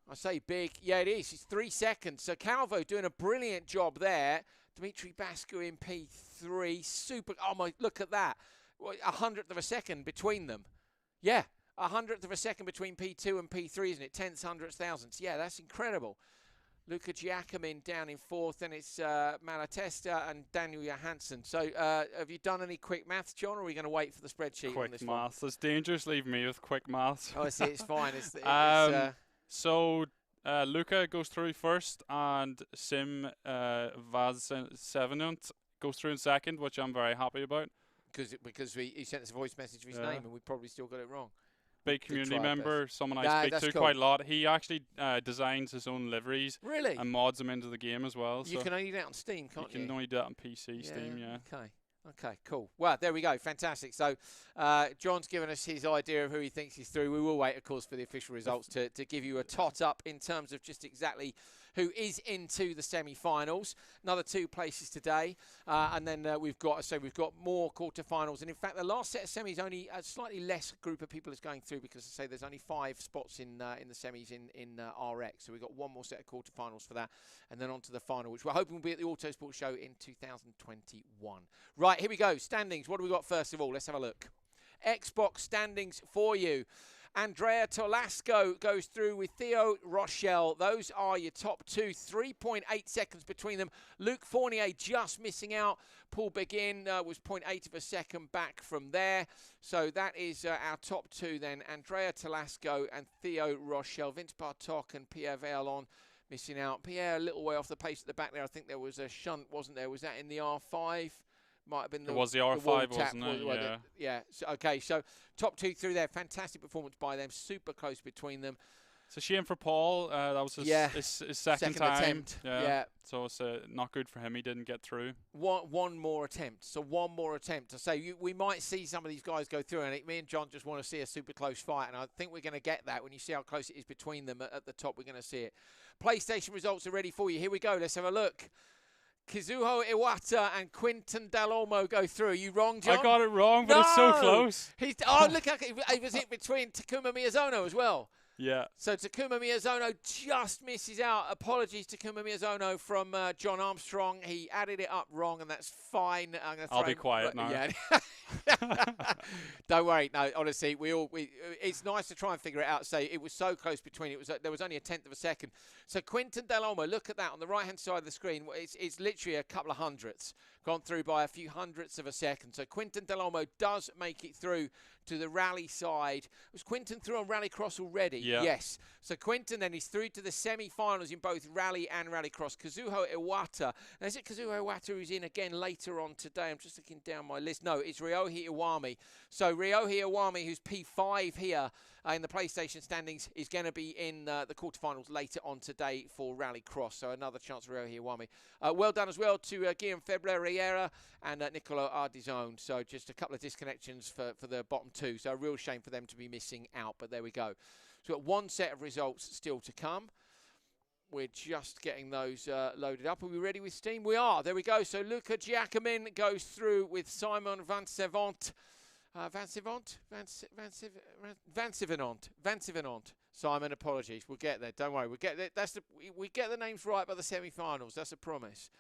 I say big. Yeah, it is. It's 3 seconds. So Calvo doing a brilliant job there. Dimitri Bascu in P3. Super. Oh, my. Look at that. 100th of a second between them. Yeah. 100th of a second between P2 and P3, isn't it? Tenths, hundredths, thousandths. Yeah, that's incredible. Luca Giacomin down in 4th. Then it's Malatesta and Daniel Johansson. So have you done any quick maths, John, or are we going to wait for the spreadsheet on this one? Quick maths. It's dangerous. Leave me with quick maths. Oh, I see. It's fine. So Luca goes through first, and Sim Vasevenant goes through in second, which I'm very happy about. Because he sent us a voice message of his name, and we probably still got it wrong. Big community member, someone I speak to quite a lot. He actually designs his own liveries. Really? And mods them into the game as well. You can only do that on Steam, can't you? You can only do that on PC, Steam, yeah. Okay, cool. Well, there we go. Fantastic. So John's given us his idea of who he thinks he's through. We will wait, of course, for the official results to give you a tot-up in terms of just exactly who is into the semi-finals. Another 2 places today. And then we've got more quarter-finals. And, in fact, the last set of semis, only a slightly less group of people is going through because, I say, there's only 5 spots in the semis in RX. So we've got one more set of quarter-finals for that. And then on to the final, which we're hoping will be at the Autosport Show in 2021. Right, here we go. Standings. What do we got first of all? Let's have a look. Xbox standings for you. Andrea Tolasco goes through with Theo Rochelle. Those are your top 2. 3.8 seconds between them. Luc Fournier just missing out. Paul Begin was 0.8 of a second back from there. So that is our top 2 then. Andrea Tolasco and Theo Rochelle. Vince Bartok and Pierre Veillon missing out. Pierre a little way off the pace at the back there. I think there was a shunt, wasn't there? Was that in the R5? Might have been it was the R5, wasn't it? Yeah. Yeah. So, okay, so top 2 through there. Fantastic performance by them. Super close between them. It's a shame for Paul. That was his second time. Attempt. Yeah. So it's not good for him. He didn't get through. One more attempt. So one more attempt. To say we might see some of these guys go through, and me and John just want to see a super close fight, and I think we're going to get that when you see how close it is between them at the top. We're going to see it. PlayStation results are ready for you. Here we go. Let's have a look. Kazuho Iwata and Quinton Dall'Olmo go through. Are you wrong, John? I got it wrong, but it's so close. Look, it was it between Takuma Miyazono as well. Yeah. So Takuma Miyazono just misses out. Apologies, Takuma Miyazono from John Armstrong. He added it up wrong, and that's fine. I'll be quiet now. Yeah. Don't worry. No, honestly, it's nice to try and figure it out. Say it was so close between. There was only a tenth of a second. So Quinton Dall'Olmo, look at that on the right-hand side of the screen. It's literally a couple of hundredths. Gone through by a few hundredths of a second. So Quinton Dall'Olmo does make it through to the rally side. Was Quinton through on Rallycross already? Yeah. Yes. So Quinton then is through to the semi-finals in both rally and Rallycross. Kazuho Iwata. Now, is it Kazuho Iwata who's in again later on today? I'm just looking down my list. No, it's Ryohei Iwami. So Ryohei Iwami, who's P5 here in the PlayStation standings, is going to be in the quarterfinals later on today for Rallycross. So another chance for Ryohei Iwami. Well done as well to Guillaume Febre-Riera and Nicolo Ardizone. So just a couple of disconnections for the bottom 2. So a real shame for them to be missing out. But there we go. So we've got one set of results still to come. We're just getting those loaded up. Are we ready with steam? We are. There we go. So Luca Giacomin goes through with Simon Van Sevenant. Van Sevenant. Simon, apologies. We'll get there. Don't worry. We'll get there. We get the names right by the semi-finals. That's a promise.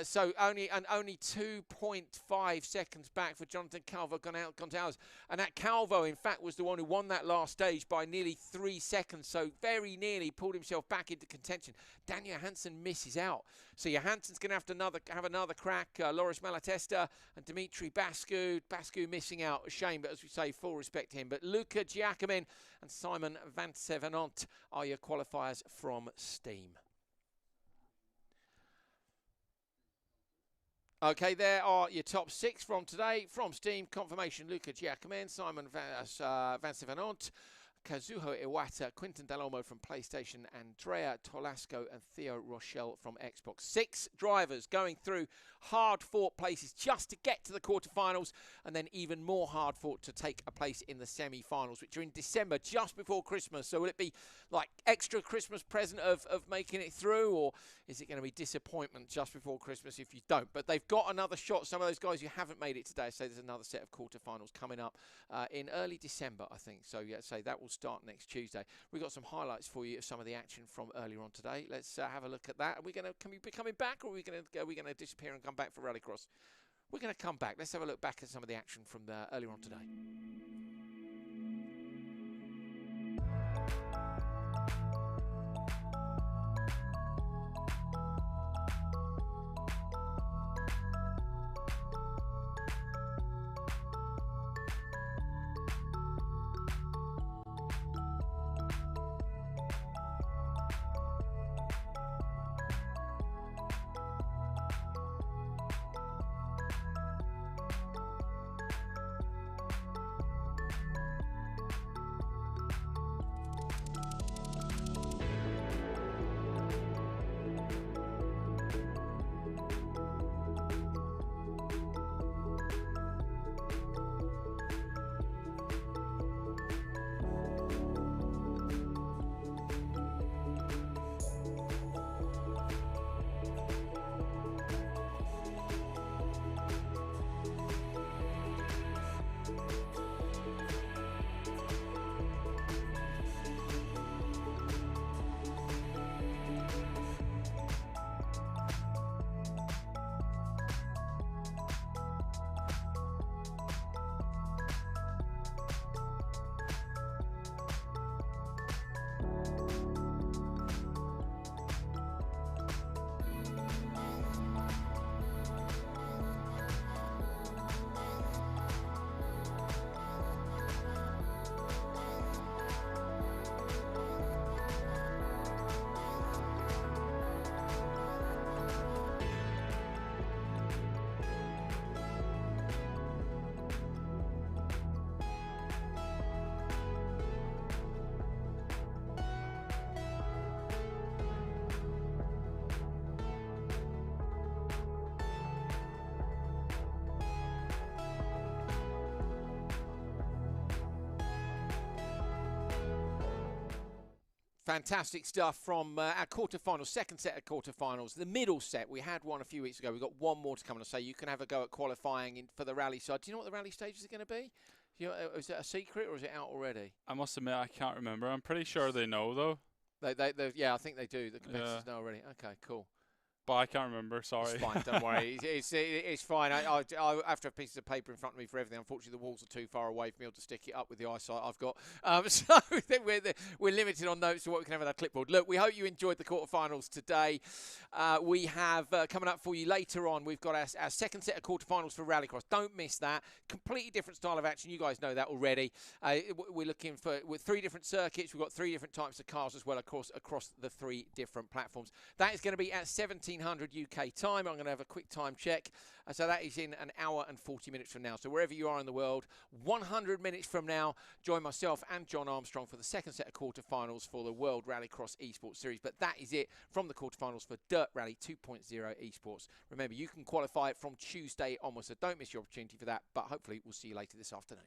So only 2.5 seconds back for Jonathan Calvo Gonzalez. And that Calvo, in fact, was the one who won that last stage by nearly 3 seconds. So very nearly pulled himself back into contention. Dan Johansson misses out. So Johansson's going to have another crack. Loris Malatesta and Dimitri Bascu. Bascu missing out. A shame, but as we say, full respect to him. But Luca Giacomin and Simon Van Sevenant are your qualifiers from Steam. Okay, there are your top 6 from today. From Steam, confirmation: Luca Giacomin, Simon Van Sevenant, Kazuho Iwata, Quinton Dalomo from PlayStation, Andrea Tolasco and Theo Rochelle from Xbox. 6 drivers going through hard-fought places just to get to the quarterfinals, and then even more hard-fought to take a place in the semi-finals, which are in December, just before Christmas. So will it be like extra Christmas present of making it through, or is it going to be disappointment just before Christmas if you don't? But they've got another shot. Some of those guys who haven't made it today, so there's another set of quarterfinals coming up in early December, I think. So yeah, so that will start next Tuesday. We've got some highlights for you of some of the action from earlier on today. Let's have a look at that. Can we be coming back, or are we going to disappear and come back for Rallycross? We're going to come back. Let's have a look back at some of the action from earlier on today. Fantastic stuff from our quarterfinals, second set of quarterfinals. The middle set, we had one a few weeks ago. We've got one more to come and say you can have a go at qualifying for the rally side. Do you know what the rally stages are going to be? Is it a secret or is it out already? I must admit, I can't remember. I'm pretty sure they know, though. Yeah, I think they do. The competitors know already. Okay, cool. But I can't remember, sorry. It's fine, don't worry. It's fine. I have to have pieces of paper in front of me for everything. Unfortunately, the walls are too far away for me to stick it up with the eyesight I've got. So we're limited on notes to what we can have on our clipboard. Look, we hope you enjoyed the quarterfinals today. We have, coming up for you later on, we've got our second set of quarterfinals for Rallycross. Don't miss that. Completely different style of action. You guys know that already. We're looking with 3 different circuits. We've got 3 different types of cars as well, of course, across the 3 different platforms. That is going to be at 1700 UK time. I'm going to have a quick time check. So that is in an hour and 40 minutes from now. So wherever you are in the world, 100 minutes from now, join myself and John Armstrong for the second set of quarterfinals for the World Rallycross Esports Series. But that is it from the quarterfinals for Dirt Rally 2.0 Esports. Remember, you can qualify from Tuesday onwards, so don't miss your opportunity for that. But hopefully, we'll see you later this afternoon.